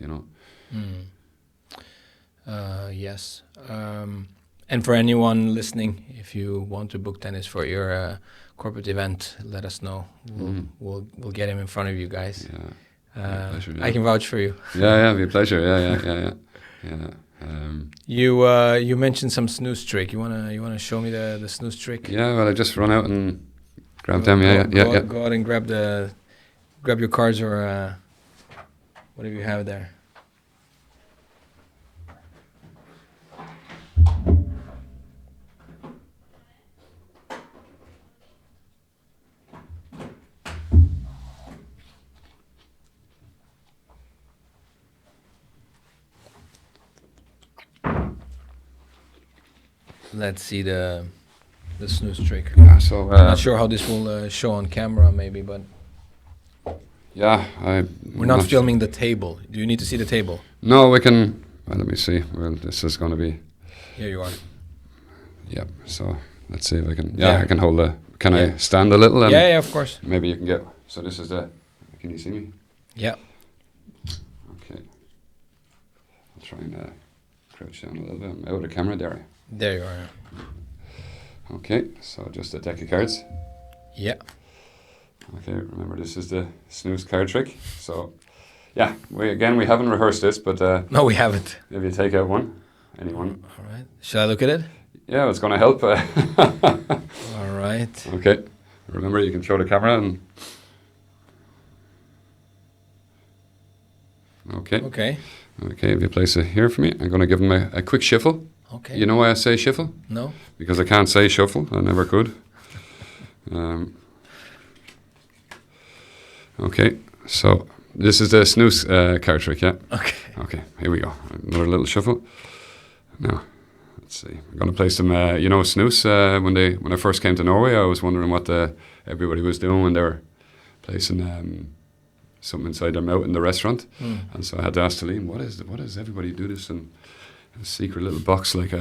Speaker 1: Yes. And for anyone listening, if you want to book Denis for your corporate event, let us know. We'll get him in front of you guys.
Speaker 2: Pleasure,
Speaker 1: I can vouch for you.
Speaker 2: It'd be a pleasure. Yeah.
Speaker 1: You mentioned some snooze trick. You wanna show me the snooze trick?
Speaker 2: Yeah. Well, I just run out and grab them. Go
Speaker 1: out and grab your cards, or whatever you have there. Let's see the snooze trick.
Speaker 2: Yeah, so
Speaker 1: I'm not sure how this will show on camera, maybe, but we're not filming the table. Do you need to see the table?
Speaker 2: No, we can. Well, let me see. Well, this is going to be.
Speaker 1: Here you are.
Speaker 2: Yep. So let's see if I can. Yeah, I can hold the. Can I stand a little? And
Speaker 1: yeah, of course.
Speaker 2: Maybe you can get. So this is the. Can you see me?
Speaker 1: Yeah.
Speaker 2: Okay. I'll try and crouch down a little bit. I'm out of the camera there.
Speaker 1: There you are.
Speaker 2: Okay, so just a deck of cards.
Speaker 1: Yeah.
Speaker 2: Okay, remember this is the snooze card trick. So, yeah, we haven't rehearsed this, but
Speaker 1: no, we haven't.
Speaker 2: If you take out any one.
Speaker 1: All right. Shall I look at it?
Speaker 2: Yeah, it's going to help.
Speaker 1: All right.
Speaker 2: Okay. Remember, you can show the camera and. Okay.
Speaker 1: Okay.
Speaker 2: Okay, if you place it here for me, I'm going to give him a quick shuffle.
Speaker 1: Okay.
Speaker 2: You know why I say shuffle?
Speaker 1: No.
Speaker 2: Because I can't say shuffle. I never could. Okay, so this is the snooze card trick, yeah?
Speaker 1: Okay.
Speaker 2: Okay, here we go. Another little shuffle. Now, let's see. I'm going to place them, snooze. When I first came to Norway, I was wondering what everybody was doing when they were placing something inside their mouth in the restaurant. And so I had to ask Talim, what does everybody do this in a secret little box? Like,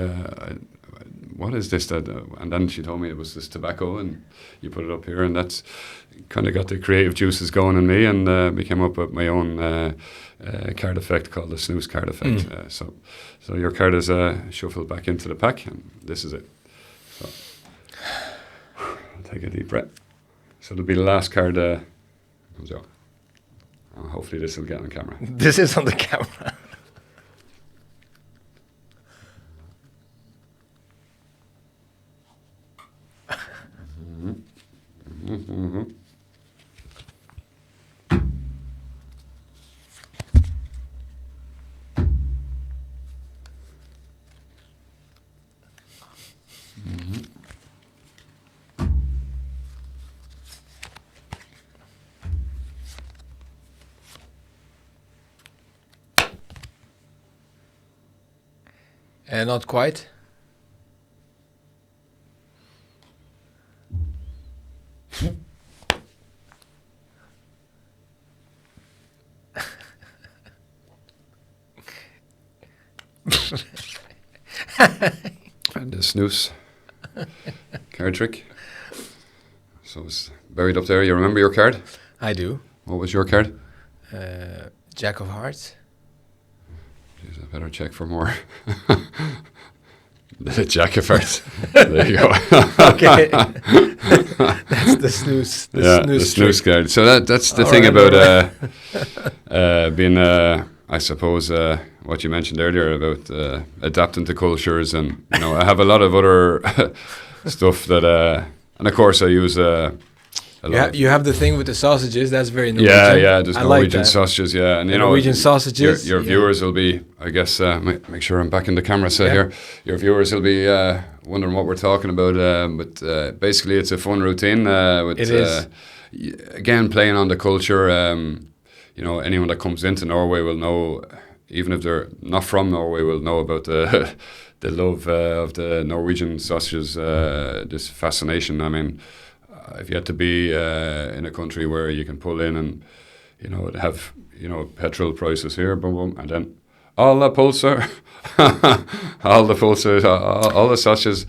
Speaker 2: what is this? And then she told me it was this tobacco, and you put it up here, and that's kind of got the creative juices going in me, and we came up with my own card effect called the snooze card effect. So your card is shuffled back into the pack, and this is it. So I'll take a deep breath. So it'll be the last card comes out. Hopefully this will get on camera.
Speaker 1: This is on the camera. Not quite.
Speaker 2: And the snooze card trick. So it's buried up there. You remember your card?
Speaker 1: I do.
Speaker 2: What was your card?
Speaker 1: Jack of Hearts.
Speaker 2: Jeez, I better check for more. The Jack of Hearts. There you go.
Speaker 1: Okay. That's the snooze.
Speaker 2: The snooze card. So that's the thing about being, I suppose, what you mentioned earlier about adapting to cultures, and I have a lot of other stuff that, and of course I use
Speaker 1: you have the thing with the sausages. That's very Norwegian.
Speaker 2: Yeah. There's Norwegian sausages. Yeah, and
Speaker 1: Norwegian sausages.
Speaker 2: Your viewers will be, I guess, make sure I'm back in the camera set here. Your viewers will be wondering what we're talking about. But basically, it's a fun routine. With, it is. Again, playing on the culture. Anyone that comes into Norway will know, even if they're not from Norway, will know about the love of the Norwegian sausages. This fascination. I mean, if you had to be in a country where you can pull in and have petrol prices here, boom boom, and then all the pulser, all the sausages,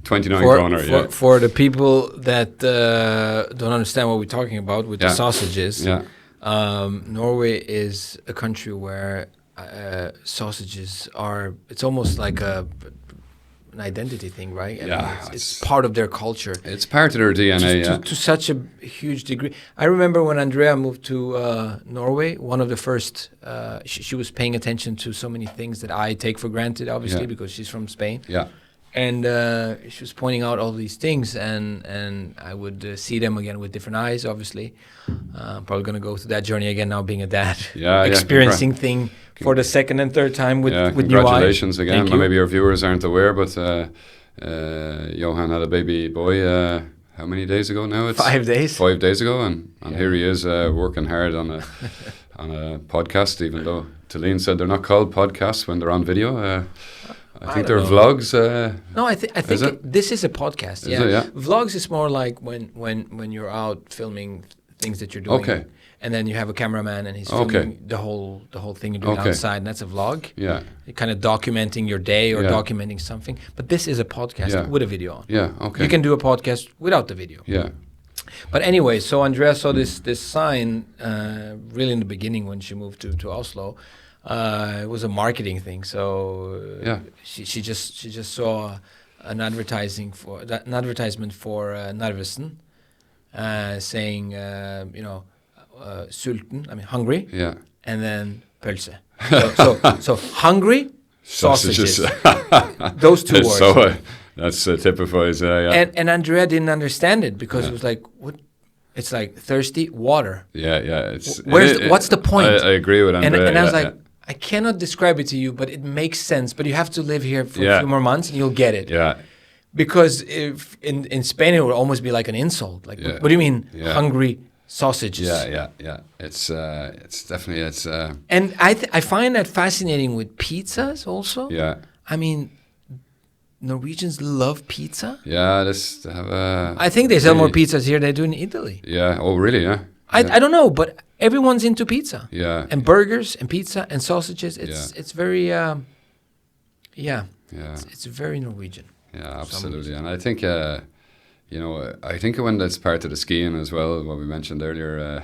Speaker 2: 29 kroner.
Speaker 1: For the people that don't understand what we're talking about with the sausages, Norway is a country where sausages are. It's almost like an identity thing, right? I mean, it's part of their culture.
Speaker 2: It's part of their DNA,
Speaker 1: to such a huge degree. I remember when Andrea moved to Norway, one of the first, she was paying attention to so many things that I take for granted, obviously, because she's from Spain.
Speaker 2: Yeah.
Speaker 1: And she was pointing out all these things, and I would see them again with different eyes, obviously. Probably going to go through that journey again now, being a dad. Experiencing thing for the second and third time with new eyes.
Speaker 2: Congratulations again. Maybe your viewers aren't aware, but Johan had a baby boy how many days ago now? It's
Speaker 1: 5 days.
Speaker 2: 5 days ago, and here he is working hard on a podcast, even though Talene said they're not called podcasts when they're on video. I think they're vlogs.
Speaker 1: No, I think this is a podcast.
Speaker 2: Is it? Yeah.
Speaker 1: Vlogs is more like when you're out filming things that you're doing.
Speaker 2: Okay.
Speaker 1: And then you have a cameraman and he's filming the whole thing you're doing outside, and that's a vlog. Yeah. You're kind of documenting your day or documenting something. But this is a podcast with a video on.
Speaker 2: Yeah. Okay.
Speaker 1: You can do a podcast without the video.
Speaker 2: Yeah.
Speaker 1: But anyway, so Andrea saw this sign really in the beginning when she moved to Oslo. It was a marketing thing, so she just saw an advertisement for Narvesen, saying sulten, I mean hungry, and then pølse. So hungry, sausages. Those two words.
Speaker 2: So that's typifies.
Speaker 1: And Andrea didn't understand it because it was like, what? It's like thirsty water.
Speaker 2: Yeah.
Speaker 1: What's the point?
Speaker 2: I agree with Andrea.
Speaker 1: And I was like, I cannot describe it to you, but it makes sense. But you have to live here for a few more months, and you'll get it. Yeah. Because if in Spain it would almost be like an insult. Like, what do you mean, hungry sausages?
Speaker 2: Yeah. It's definitely
Speaker 1: And I find that fascinating with pizzas also.
Speaker 2: Yeah.
Speaker 1: I mean, Norwegians love pizza.
Speaker 2: Yeah,
Speaker 1: I think they sell more pizzas here than they do in Italy.
Speaker 2: Yeah. Oh, really? Yeah.
Speaker 1: I don't know, but everyone's into pizza.
Speaker 2: Yeah.
Speaker 1: And burgers and pizza and sausages. It's very, it's very Norwegian.
Speaker 2: Yeah, absolutely. And I think, I think when that's part of the skiing as well, what we mentioned earlier,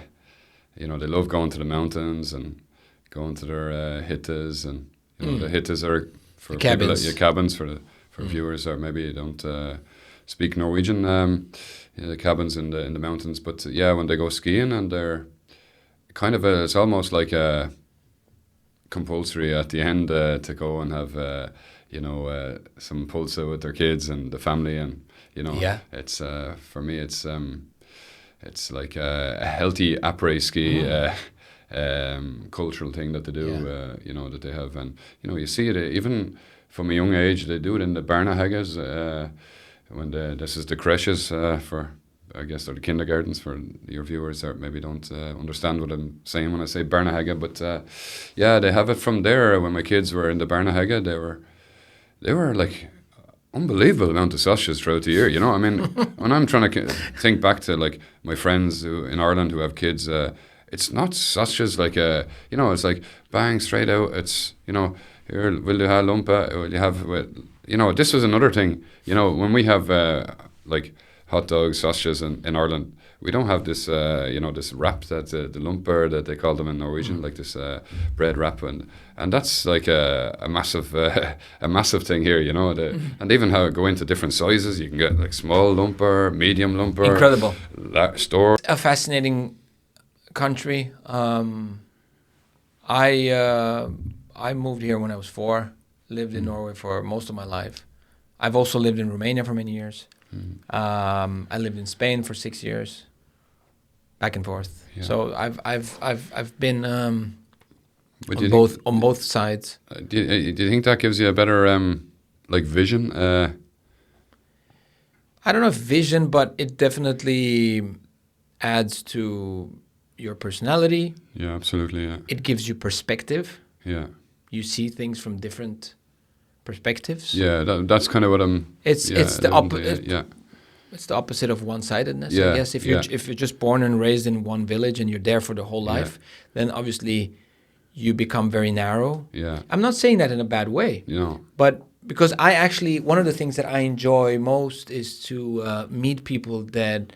Speaker 2: they love going to the mountains and going to their hittas, and the hittas are for
Speaker 1: cabins.
Speaker 2: Cabins for viewers, or maybe don't speak Norwegian. The cabins in the mountains, but when they go skiing, and they're kind of it's almost like a compulsory at the end to go and have some pulsa with their kids and the family, and it's for me it's like a healthy après ski cultural thing that they do, that they have, and you see it even from a young age. They do it in the barnehages when this is the creches for. I guess they're the kindergartens for your viewers that maybe don't understand what I'm saying when I say barnehage, but they have it from there. When my kids were in the barnehage, they were like unbelievable amount of sausages throughout the year. I mean, when I'm trying to think back to like my friends who in Ireland who have kids, it's not sausages like it's like bang straight out. It's here, will you have lumpa? Will you have this was another thing. When we have like hot dogs, sausages in Ireland, we don't have this, this wrap that the lumper that they call them in Norwegian, like this bread wrap, and that's like a massive thing here, and even how it go into different sizes. You can get like small lumper, medium lumper,
Speaker 1: incredible
Speaker 2: store.
Speaker 1: A fascinating country. I moved here when I was 4. Lived in Norway for most of my life. I've also lived in Romania for many years. I lived in Spain for 6 years, back and forth. Yeah. So I've been on both sides.
Speaker 2: Do you think that gives you a better like vision?
Speaker 1: I don't know if vision, but it definitely adds to your personality.
Speaker 2: Yeah, absolutely. Yeah.
Speaker 1: It gives you perspective.
Speaker 2: Yeah.
Speaker 1: You see things from different perspectives.
Speaker 2: Yeah, that's kind of what I'm.
Speaker 1: It's the It's the opposite of one-sidedness.
Speaker 2: Yeah,
Speaker 1: I guess if you're just born and raised in one village and you're there for the whole life, then obviously you become very narrow.
Speaker 2: Yeah.
Speaker 1: I'm not saying that in a bad way. But because one of the things that I enjoy most is to meet people that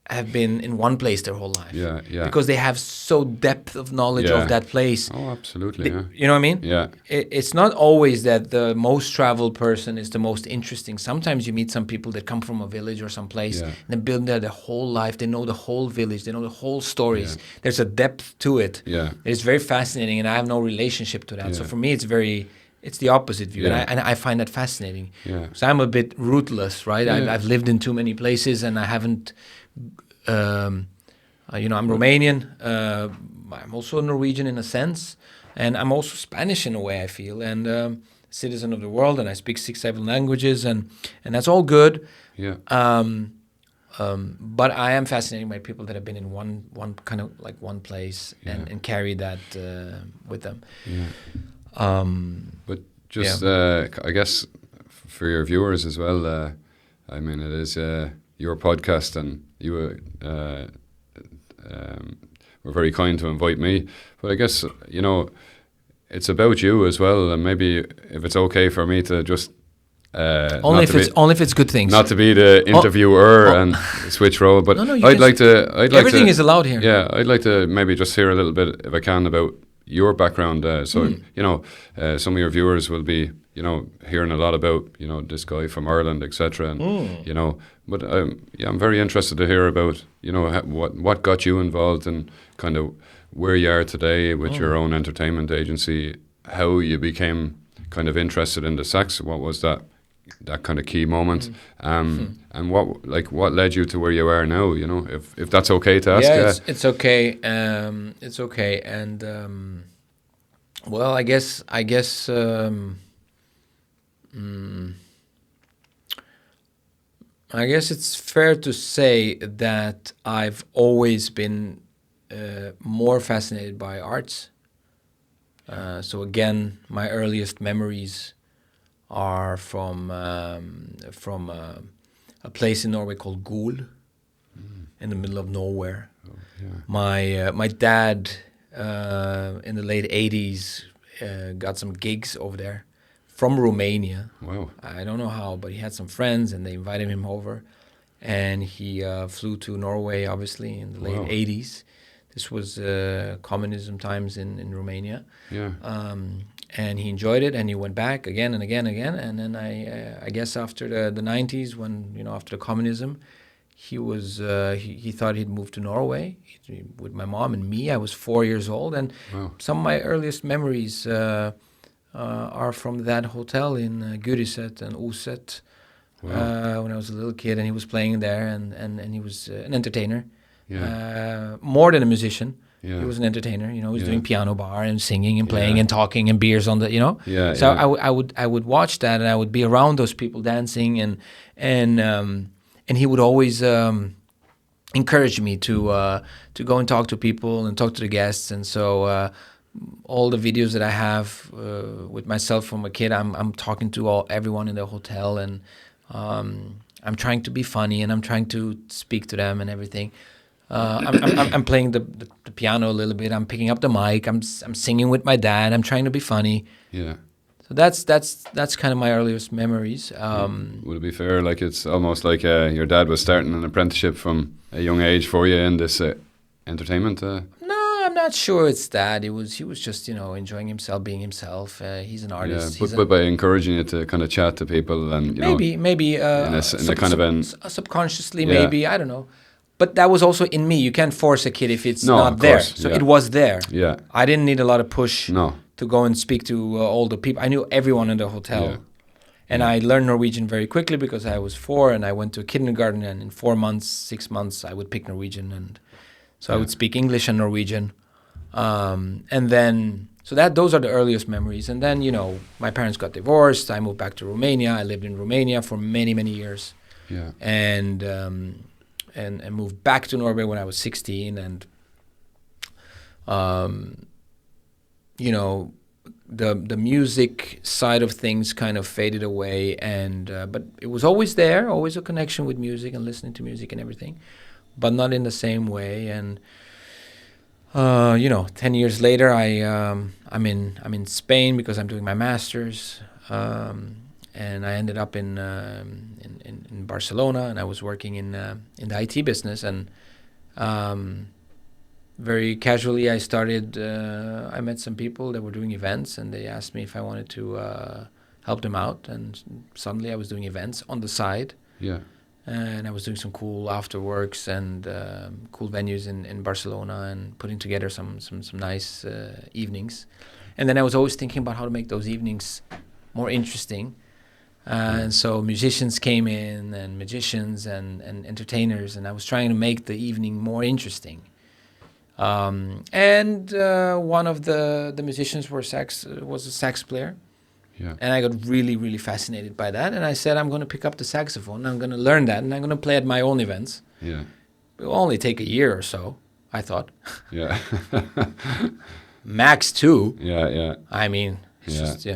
Speaker 1: have been in one place their whole life.
Speaker 2: Yeah.
Speaker 1: Because they have so depth of knowledge of that place.
Speaker 2: Oh, absolutely.
Speaker 1: You know what I mean?
Speaker 2: Yeah.
Speaker 1: It's not always that the most traveled person is the most interesting. Sometimes you meet some people that come from a village or some place and they've been there their whole life. They know the whole village. They know the whole stories. Yeah. There's a depth to it.
Speaker 2: Yeah.
Speaker 1: It's very fascinating, and I have no relationship to that. Yeah. So for me, it's the opposite view, and I find that fascinating.
Speaker 2: Yeah.
Speaker 1: So I'm a bit rootless, right? Yeah. I've lived in too many places, and I haven't. I'm Romanian. I'm also Norwegian in a sense, and I'm also Spanish in a way, I feel, and citizen of the world, and I speak 6-7 languages, and that's all good.
Speaker 2: Yeah.
Speaker 1: But I am fascinated by people that have been in one kind of like one place and carry that with them.
Speaker 2: Yeah. But just I guess for your viewers as well, I mean, it is your podcast, and you were very kind to invite me. But I guess, it's about you as well, and maybe if it's okay for me to just
Speaker 1: only if it's good things.
Speaker 2: Not to be the interviewer and switch role, but I'd like to.
Speaker 1: Everything is allowed here.
Speaker 2: Yeah, I'd like to maybe just hear a little bit, if I can, about your background. Some of your viewers will be, hearing a lot about, this guy from Ireland, etc. And but I'm very interested to hear about, what got you involved in kind of where you are today with your own entertainment agency, how you became kind of interested in the sax. What was that kind of key moment, and what led you to where you are now? If that's okay to ask.
Speaker 1: Yeah, it's okay. It's okay, and well, I guess. I guess it's fair to say that I've always been more fascinated by arts. So again, my earliest memories are from a place in Norway called Gol, in the middle of nowhere. Oh, yeah. My dad in the late 80s got some gigs over there from Romania.
Speaker 2: Wow.
Speaker 1: I don't know how, but he had some friends, and they invited him over. And he flew to Norway, obviously, in the late 80s. This was communism times in Romania.
Speaker 2: Yeah.
Speaker 1: And he enjoyed it, and he went back again and again and again. And then I guess after the 90s, when, after the communism, he was he thought he'd move to Norway with my mom and me. I was 4 years old, and some of my earliest memories are from that hotel in Guriset and Oset. When I was a little kid, and he was playing there, and he was an entertainer, more than a musician. Yeah. He was an entertainer, he was doing piano bar and singing and playing and talking and beers on the, So I would watch that, and I would be around those people dancing, and he would always encourage me to go and talk to people and talk to the guests. And so all the videos that I have with myself from a kid, I'm talking to everyone in the hotel, and I'm trying to be funny, and I'm trying to speak to them and everything. I'm playing the piano a little bit. I'm picking up the mic. I'm singing with my dad. I'm trying to be funny.
Speaker 2: Yeah.
Speaker 1: So that's kind of my earliest memories.
Speaker 2: Would it be fair? Like, it's almost like your dad was starting an apprenticeship from a young age for you in this entertainment.
Speaker 1: No, I'm not sure it's that. He was just enjoying himself, being himself. He's an artist.
Speaker 2: Yeah, but by encouraging you to kind of chat to people and
Speaker 1: maybe
Speaker 2: in a kind of
Speaker 1: subconsciously, maybe, I don't know. But that was also in me. You can't force a kid if it's not there. So it was there.
Speaker 2: Yeah.
Speaker 1: I didn't need a lot of push.
Speaker 2: No.
Speaker 1: To go and speak to all the people. I knew everyone in the hotel. And I learned Norwegian very quickly because I was 4, and I went to kindergarten, and in 4 months, 6 months, I would pick Norwegian. And so I would speak English and Norwegian. And then, those are the earliest memories. And then, my parents got divorced. I moved back to Romania. I lived in Romania for many, many years.
Speaker 2: Yeah.
Speaker 1: And moved back to Norway when I was 16. And, the music side of things kind of faded away, but it was always there, always a connection with music and listening to music and everything, but not in the same way. And 10 years later, I'm in Spain because I'm doing my master's, and I ended up in Barcelona, and I was working in the IT business, and very casually, I met some people that were doing events, and they asked me if I wanted to help them out. And suddenly I was doing events on the side.
Speaker 2: Yeah.
Speaker 1: And I was doing some cool afterworks and cool venues in Barcelona, and putting together some nice evenings. And then I was always thinking about how to make those evenings more interesting. And so musicians came in, and magicians and entertainers, and I was trying to make the evening more interesting. And one of the musicians was a sax player.
Speaker 2: Yeah.
Speaker 1: And I got really, really fascinated by that. And I said, I'm going to pick up the saxophone. I'm going to learn that, and I'm going to play at my own events.
Speaker 2: Yeah.
Speaker 1: It will only take a year or so, I thought.
Speaker 2: Yeah.
Speaker 1: Max 2.
Speaker 2: Yeah, yeah.
Speaker 1: I mean, it's just,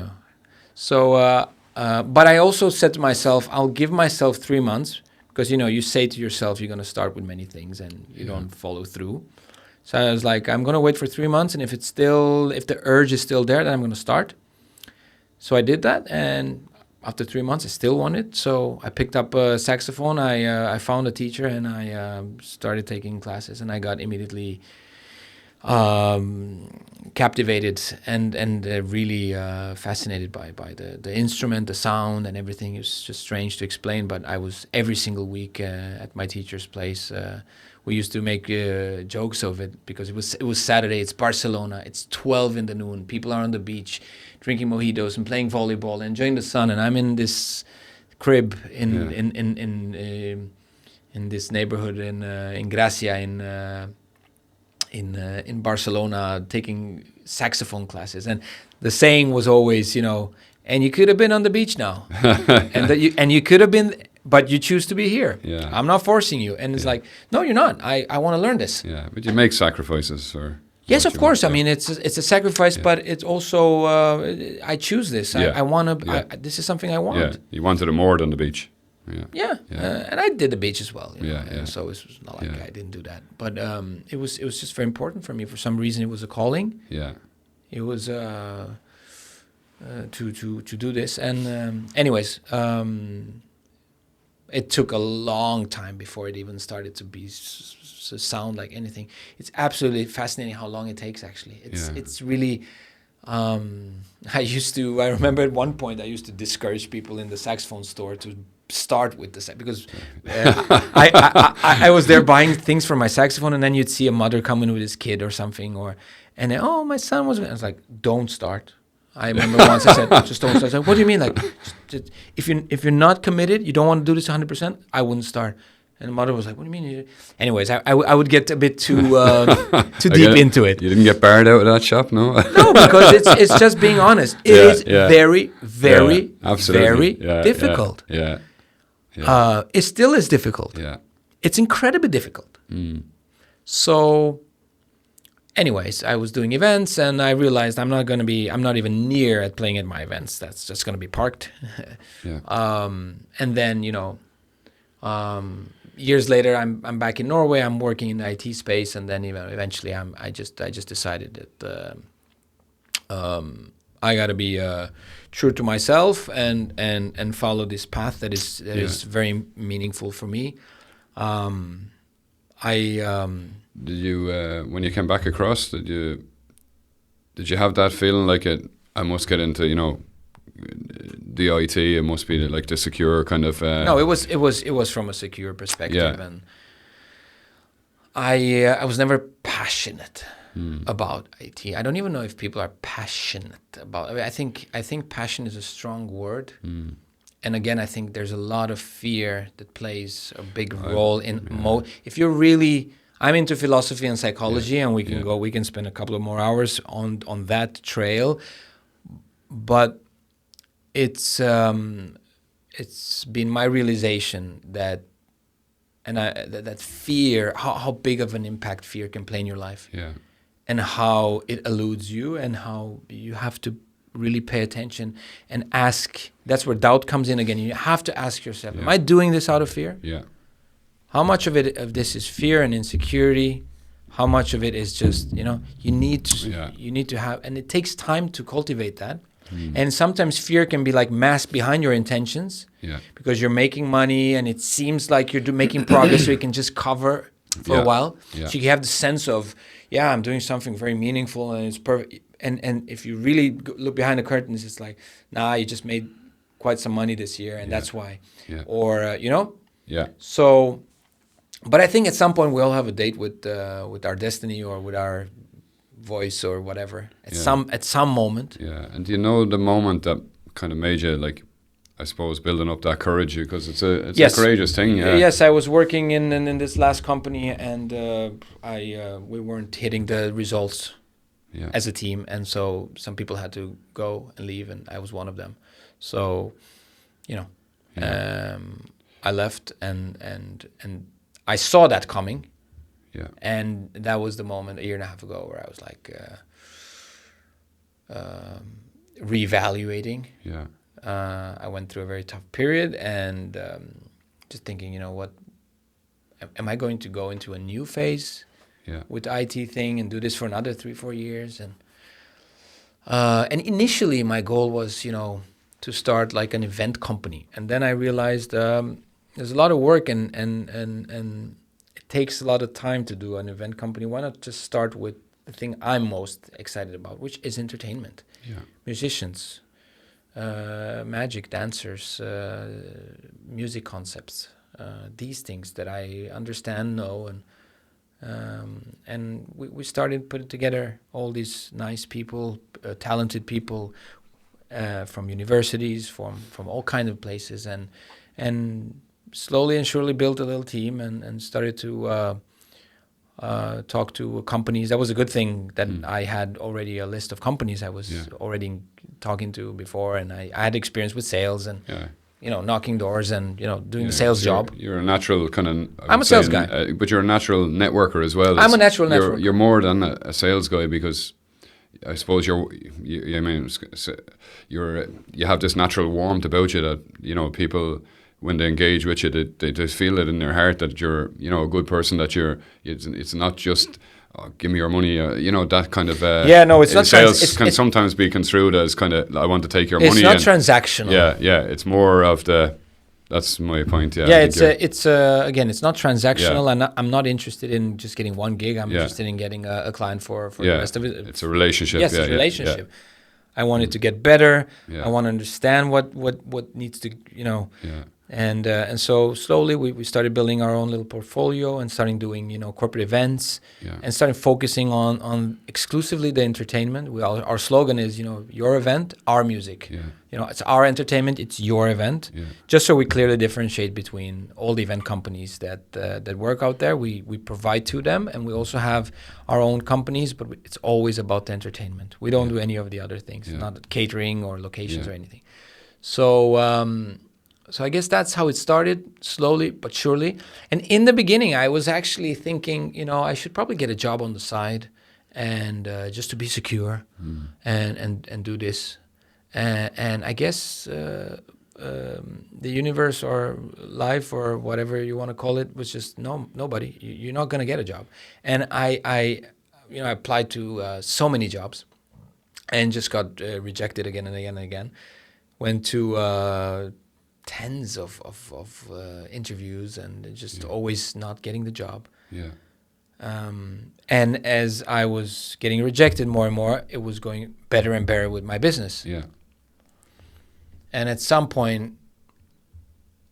Speaker 1: So, but I also said to myself, I'll give myself 3 months, because, you say to yourself, you're going to start with many things, and you don't follow through. So I was like, I'm going to wait for 3 months, and if the urge is still there, then I'm going to start. So I did that, and after 3 months, I still wanted. So I picked up a saxophone. I found a teacher, and I started taking classes, and I got immediately captivated and really fascinated by the instrument, the sound, and everything. It was just strange to explain, but I was every single week at my teacher's place. We used to make jokes of it because it was Saturday. It's Barcelona. It's 12 in the noon. People are on the beach, drinking mojitos and playing volleyball, and enjoying the sun. And I'm in this crib in this neighborhood in Gracia in Barcelona, taking saxophone classes. And the saying was always, and you could have been on the beach now, and you could have been. But you choose to be here.
Speaker 2: Yeah.
Speaker 1: I'm not forcing you. And it's like, no, you're not. I want to learn this.
Speaker 2: Yeah, but you make sacrifices, or
Speaker 1: yes, of course. I mean, it's a sacrifice, but it's also I choose this. I want to. This is something I want.
Speaker 2: Yeah, you wanted it more than the beach.
Speaker 1: Yeah. And I did the beach as well. So it was not like I didn't do that. But it was just very important for me. For some reason, it was a calling.
Speaker 2: Yeah.
Speaker 1: It was to do this. And anyways, it took a long time before it even started to be sound like anything. It's absolutely fascinating how long it takes. Actually, it's really. I remember at one point I used to discourage people in the saxophone store to start with the because I was there buying things for my saxophone, and then you'd see a mother come in with his kid or something, and then, oh, my son was. I was like, don't start. I remember once I said, just don't start. I said, what do you mean? Like, just, if you're not committed, you don't want to do this 100%, I wouldn't start. And the mother was like, what do you mean? Anyways, I would get a bit too deep into it.
Speaker 2: You didn't get barred out of that shop, no?
Speaker 1: No, because it's just being honest. It is very, very, very difficult. It still is difficult.
Speaker 2: Yeah.
Speaker 1: It's incredibly difficult. So, anyways, I was doing events, and I realized I'm not even near at playing at my events. That's just going to be parked. And then, years later, I'm back in Norway. I'm working in the IT space, and then eventually, I just decided that I got to be true to myself and follow this path that is very meaningful for me.
Speaker 2: Did you when you came back across? Did you have that feeling like I must get into the IT? It must be like the secure kind of.
Speaker 1: No, it was from a secure perspective, and I was never passionate about IT. I don't even know if people are passionate about. I think passion is a strong word, and again, I think there's a lot of fear that plays a big role in. If you're really, I'm into philosophy and psychology, and we can spend a couple of more hours on that trail, but it's been my realization that that fear, how big of an impact fear can play in your life, and how it eludes you, and how you have to really pay attention and ask. That's where doubt comes in again. You have to ask yourself, am I doing this out of fear? How much of this is fear and insecurity? How much of it is just, you need to have, and it takes time to cultivate that. And sometimes fear can be like masked behind your intentions, because you're making money and it seems like you're making progress, so you can just cover for a while. So you have the sense of, I'm doing something very meaningful and it's perfect. And if you really look behind the curtains, it's like, you just made quite some money this year, and that's why. Or, So, but I think at some point we all have a date with our destiny, or with our voice, or whatever, at some moment.
Speaker 2: And do you know the moment that kind of made you, like, I suppose, building up that courage, because it's a courageous thing.
Speaker 1: Yes, I was working in this last company, and we weren't hitting the results as a team, and so some people had to go and leave, and I was one of them. So, I left, and I saw that coming. And that was the moment a year and a half ago where I was like reevaluating. I went through a very tough period, and just thinking, what, am I going to go into a new phase with the IT thing and do this for another 3-4 years? And initially my goal was, to start like an event company. And then I realized there's a lot of work, and it takes a lot of time to do an event company. Why not just start with the thing I'm most excited about, which is entertainment. Musicians, magic, dancers, music concepts, these things that I understand, know, and we started putting together all these nice people, talented people from universities, from all kinds of places, and slowly and surely built a little team, and started to talk to companies. That was a good thing that I had already a list of companies I was already talking to before, and I had experience with sales and knocking doors and doing the sales job. You're
Speaker 2: a natural kind of.
Speaker 1: I'm a sales guy,
Speaker 2: but you're a natural networker as well.
Speaker 1: I'm a natural networker.
Speaker 2: You're more than a sales guy, because I suppose you have this natural warmth about you that people, when they engage with you, they just feel it in their heart that you're a good person, that it's not just oh, give me your money, that kind of
Speaker 1: no, it's not
Speaker 2: sales can sometimes be construed as kind of, I want to take your money.
Speaker 1: It's not transactional.
Speaker 2: Yeah, it's more of that's my point. Yeah,
Speaker 1: it's again, it's not transactional, and I'm not interested in just getting one gig. I'm interested in getting a client for the rest of it.
Speaker 2: It's a relationship.
Speaker 1: Yes, it's a relationship. I want it to get better.
Speaker 2: Yeah.
Speaker 1: I want to understand what needs to, And so slowly we started building our own little portfolio and starting doing corporate events and starting focusing on exclusively the entertainment. Our slogan is your event, our music. It's our entertainment, it's your event. Just so we clearly differentiate between all the event companies that work out there. We provide to them, and we also have our own companies, but it's always about the entertainment. We don't do any of the other things, not catering or locations or anything. So I guess that's how it started, slowly but surely. And in the beginning, I was actually thinking, I should probably get a job on the side, and just to be secure, and do this. And I guess the universe or life or whatever you want to call it was just nobody. You're not going to get a job. And I applied to so many jobs, and just got rejected again and again and again. Went to tens of interviews, and just always not getting the job. And as I was getting rejected more and more, it was going better and better with my business. And at some point,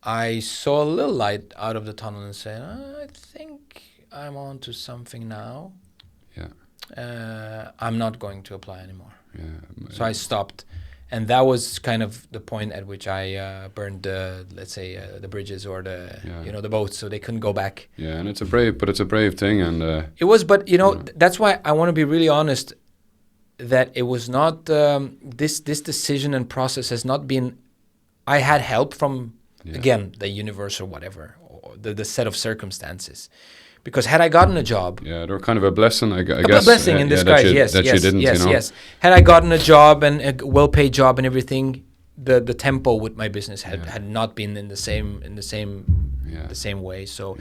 Speaker 1: I saw a little light out of the tunnel and said, I think I'm on to something now. I'm not going to apply anymore. So I stopped. And that was kind of the point at which I burned the bridges or the boats, so they couldn't go back.
Speaker 2: And it's a brave thing, and
Speaker 1: it was. But that's why I want to be really honest. That it was not this decision and process has not been. I had help from again the universe or whatever, or the set of circumstances. Because had I gotten a job...
Speaker 2: they're kind of a blessing, I guess.
Speaker 1: A blessing in disguise,
Speaker 2: that you didn't,
Speaker 1: yes. Had I gotten a job and a well-paid job and everything, the tempo with my business had not been in the same way. So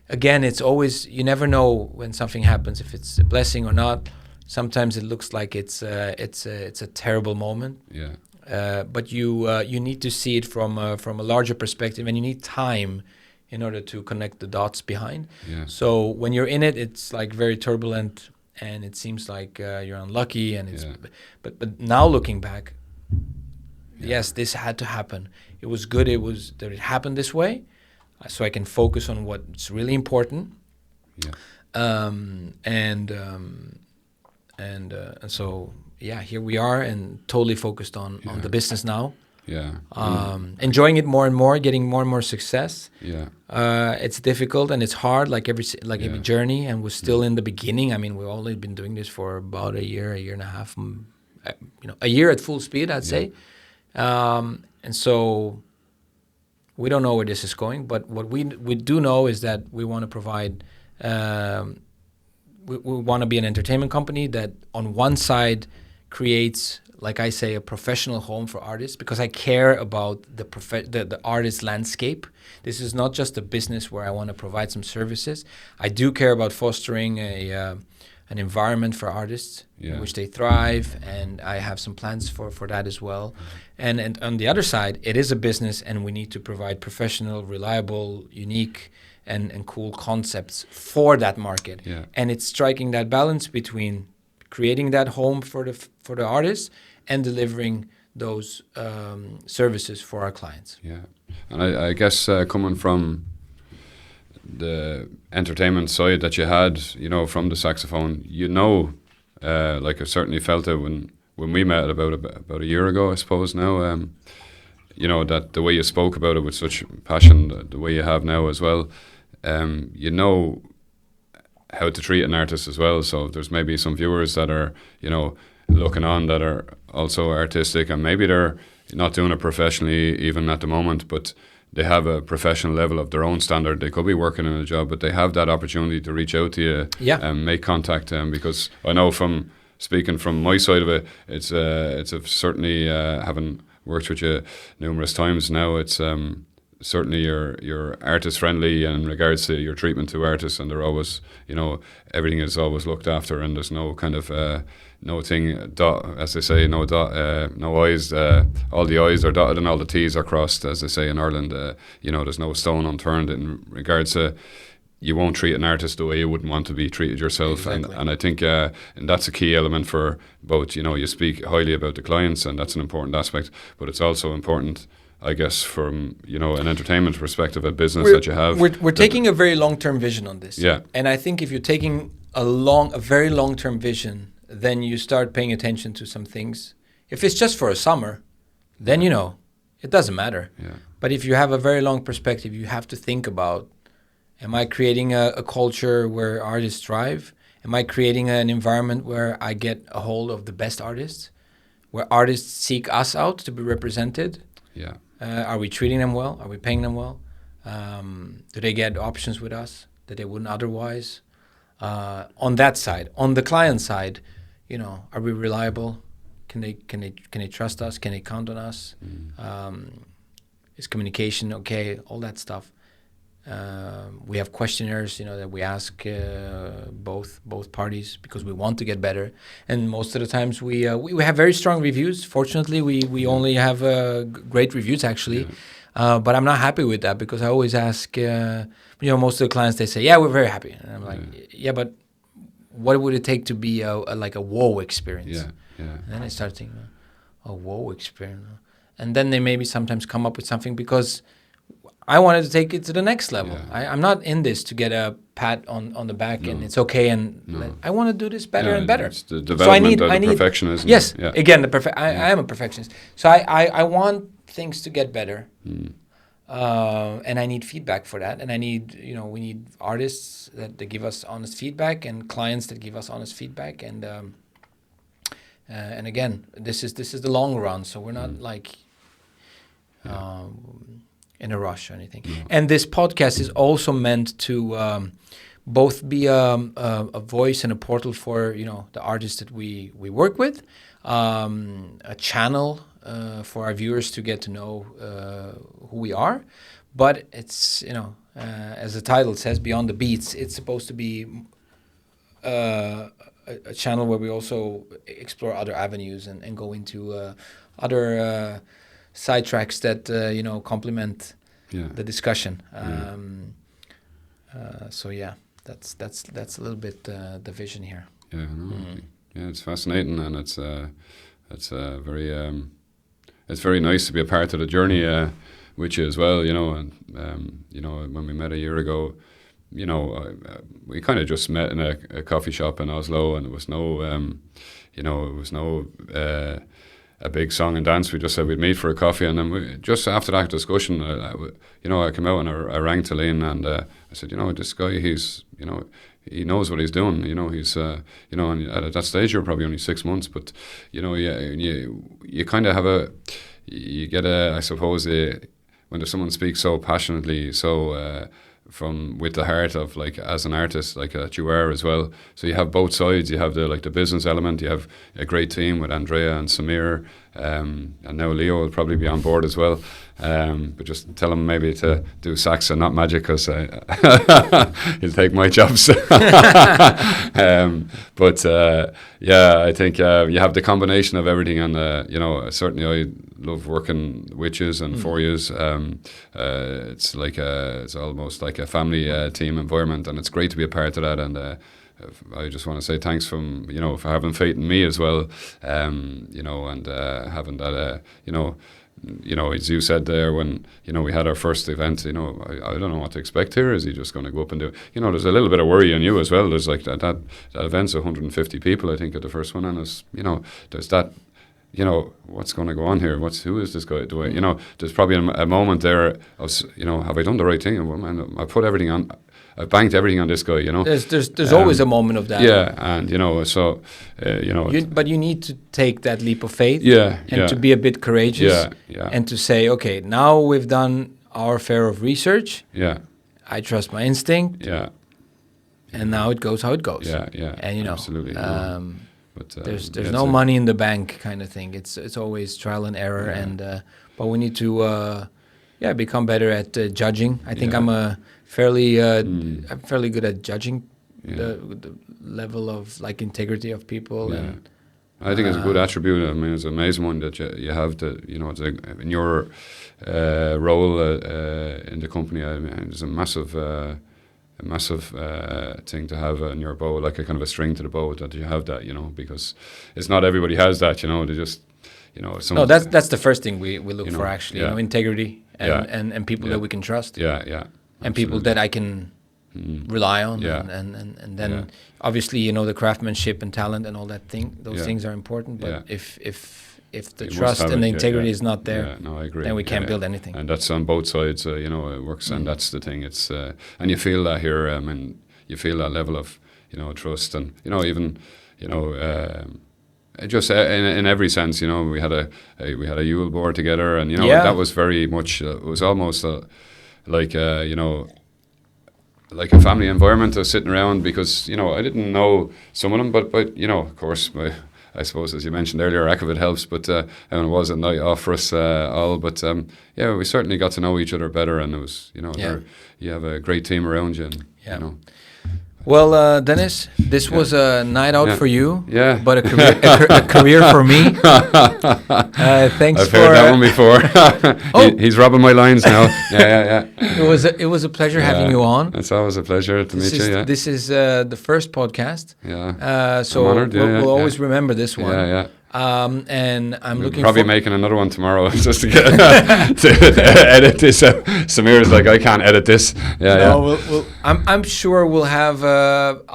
Speaker 1: again, it's always, you never know when something happens, if it's a blessing or not. Sometimes it looks like it's a terrible moment. But you need to see it from a larger perspective, and you need time in order to connect the dots behind. So when you're in it, it's like very turbulent, and it seems like you're unlucky. And it's but now looking back, yes, this had to happen. It was good. It was that it happened this way, so I can focus on what's really important. And so here we are, and totally focused on the business now. Enjoying it more and more, getting more and more success. It's difficult and it's hard, like every journey, and we're still in the beginning. I mean, we've only been doing this for about a year and a half, a year at full speed, I'd say. And so we don't know where this is going, but what we do know is that we want to provide, we want to be an entertainment company that on one side creates, like I say, a professional home for artists, because I care about the artist landscape. This is not just a business where I want to provide some services. I do care about fostering an environment for artists in which they thrive, and I have some plans for that as well. And on the other side, it is a business, and we need to provide professional, reliable, unique, and cool concepts for that market. And it's striking that balance between creating that home for the artists and delivering those services for our clients.
Speaker 2: And I guess coming from the entertainment side that you had, from the saxophone, like I certainly felt it when we met about a year ago, I suppose now, that the way you spoke about it with such passion, the way you have now as well, how to treat an artist as well. So there's maybe some viewers that are, looking on that are also artistic, and maybe they're not doing it professionally even at the moment, but they have a professional level of their own standard. They could be working in a job, but they have that opportunity to reach out to you and make contact. Because I know from speaking from my side of it, it's certainly having worked with you numerous times now. It's certainly you're artist friendly in regards to your treatment to artists, and they're always, everything is always looked after, and there's no kind of no thing dot, as they say, no dot, no I's, all the I's are dotted and all the T's are crossed, as they say in Ireland. There's no stone unturned in regards to, you won't treat an artist the way you wouldn't want to be treated yourself.
Speaker 1: Exactly.
Speaker 2: And I think and that's a key element for both, you speak highly about the clients, and that's an important aspect, but it's also important, I guess, from, an entertainment perspective, a business that you have.
Speaker 1: We're taking a very long-term vision on this.
Speaker 2: Yeah.
Speaker 1: And I think if you're taking a very long-term vision, then you start paying attention to some things. If it's just for a summer, then, it doesn't matter.
Speaker 2: Yeah.
Speaker 1: But if you have a very long perspective, you have to think about, am I creating a culture where artists thrive? Am I creating an environment where I get a hold of the best artists? Where artists seek us out to be represented?
Speaker 2: Yeah.
Speaker 1: Are we treating them well? Are we paying them well? Do they get options with us that they wouldn't otherwise? On that side, on the client side, are we reliable? Can they trust us? Can they count on us? Is communication okay? All that stuff. We have questionnaires, that we ask both parties because we want to get better. And most of the times we have very strong reviews. Fortunately, we only have great reviews actually. Yeah. But I'm not happy with that because I always ask, most of the clients, they say, yeah, we're very happy. And I'm like, yeah, but what would it take to be like a whoa experience?
Speaker 2: Yeah, yeah.
Speaker 1: And then I start thinking, a whoa experience. And then they maybe sometimes come up with something because I wanted to take it to the next level.
Speaker 2: Yeah.
Speaker 1: I'm not in this to get a pat on the back and it's okay. And I want to do this better and better.
Speaker 2: It's the development
Speaker 1: so
Speaker 2: of the perfectionism.
Speaker 1: Yes,
Speaker 2: yeah.
Speaker 1: Again, I am a perfectionist. So I want things to get better. And I need feedback for that. And I need, we need artists that give us honest feedback and clients that give us honest feedback. And again, this is the long run. So we're not like in a rush or anything. Yeah. And this podcast is also meant to both be a voice and a portal for, the artists that we work with, a channel for our viewers to get to know who we are. But it's, as the title says, Beyond the Beats, it's supposed to be a channel where we also explore other avenues and go into other sidetracks that, complement the discussion. So that's a little bit the vision here.
Speaker 2: Yeah, yeah, it's fascinating, and it's very nice to be a part of the journey with you as well. And when we met a year ago, we kind of just met in a coffee shop in Oslo, and it was no a big song and dance. We just said we'd meet for a coffee, and then just after that discussion, I came out and I rang Talene, and I said, this guy, he's, he knows what he's doing. He's, and at that stage you're probably only 6 months, but you kind of you get I suppose, when someone speaks so passionately, so from with the heart of, like, as an artist, like that you are as well. So you have both sides. You have the business element. You have a great team with Andrea and Samir, and now Leo will probably be on board as well. But just tell him maybe to do sax and not magic, because he'll take my jobs. But I think you have the combination of everything, and certainly I love working with yous and for yous. It's like it's almost like a family team environment, and it's great to be a part of that. And I just want to say thanks for having faith in me as well, and having that, as you said there, when we had our first event, I don't know what to expect here. Is he just going to go up and do it? There's a little bit of worry on you as well. There's like that event's 150 people, I think, at the first one, and there's that. What's going to go on here? Who is this guy? There's probably a moment there of, have I done the right thing? Well, man, I put everything on. I banked everything on this guy.
Speaker 1: There's always a moment of that.
Speaker 2: Yeah, and so
Speaker 1: but you need to take that leap of faith.
Speaker 2: And
Speaker 1: to be a bit courageous.
Speaker 2: Yeah.
Speaker 1: And to say, okay, now we've done our fair of research.
Speaker 2: Yeah.
Speaker 1: I trust my instinct.
Speaker 2: Yeah.
Speaker 1: And now it goes how it goes.
Speaker 2: Yeah.
Speaker 1: And
Speaker 2: absolutely.
Speaker 1: But there's no money in the bank kind of thing. It's always trial and error, and but we need to become better at judging. I think
Speaker 2: Yeah.
Speaker 1: I'm fairly good at judging the level of like integrity of people.
Speaker 2: Yeah.
Speaker 1: And
Speaker 2: I think it's a good attribute. I mean, it's an amazing one that you have to, it's in your role in the company. I mean, it's a massive thing to have in your bow, like a kind of a string to the bow, that you have that, because it's not everybody has that, they just,
Speaker 1: no, that's the first thing we look for, actually, integrity and people that we can trust.
Speaker 2: Yeah,
Speaker 1: and people that I can rely on, and then obviously the craftsmanship and talent and all that those things are important. But if the trust and the integrity is not there,
Speaker 2: no, I agree.
Speaker 1: Then we can't build anything.
Speaker 2: And that's on both sides. It works, and that's the thing. It's and you feel that here, and you feel that level of trust, and even just in every sense. We had a Yule board together, and that was very much. It was almost like like a family environment of sitting around, because I didn't know some of them, but of course I suppose, as you mentioned earlier, Akavit helps, but it was a night off for us all. But we certainly got to know each other better, and it was you have a great team around you, and
Speaker 1: Well, Dennis, this was a night out for you, but a career for me. Thanks.
Speaker 2: I've heard that one before. He's robbing my lines now. Yeah.
Speaker 1: It was a pleasure having you on.
Speaker 2: It's always a pleasure to meet you. Yeah.
Speaker 1: This is the first podcast.
Speaker 2: Yeah.
Speaker 1: So
Speaker 2: I'm honored,
Speaker 1: we'll always remember this one.
Speaker 2: Yeah.
Speaker 1: And I'm looking
Speaker 2: probably making another one tomorrow just to get to edit this. Samir's like, I can't edit this.
Speaker 1: I'm sure we'll have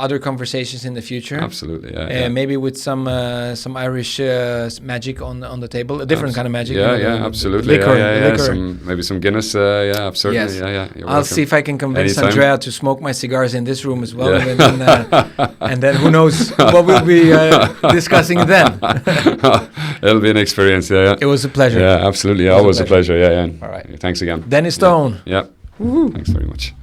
Speaker 1: other conversations in the future.
Speaker 2: Absolutely, yeah.
Speaker 1: Maybe with some Irish magic on the table, a different kind of magic.
Speaker 2: Yeah, absolutely.
Speaker 1: Liquor.
Speaker 2: Maybe some Guinness. Absolutely.
Speaker 1: Yes.
Speaker 2: Yeah.
Speaker 1: I'll see if I can convince
Speaker 2: Anytime.
Speaker 1: Andrea to smoke my cigars in this room as well, and then who knows what we'll be discussing then.
Speaker 2: It'll be an experience. Yeah.
Speaker 1: It was a pleasure.
Speaker 2: Yeah, absolutely. Always a pleasure. Yeah.
Speaker 1: All right.
Speaker 2: Thanks again.
Speaker 1: Dennis Stone.
Speaker 2: Yeah. Thanks very much.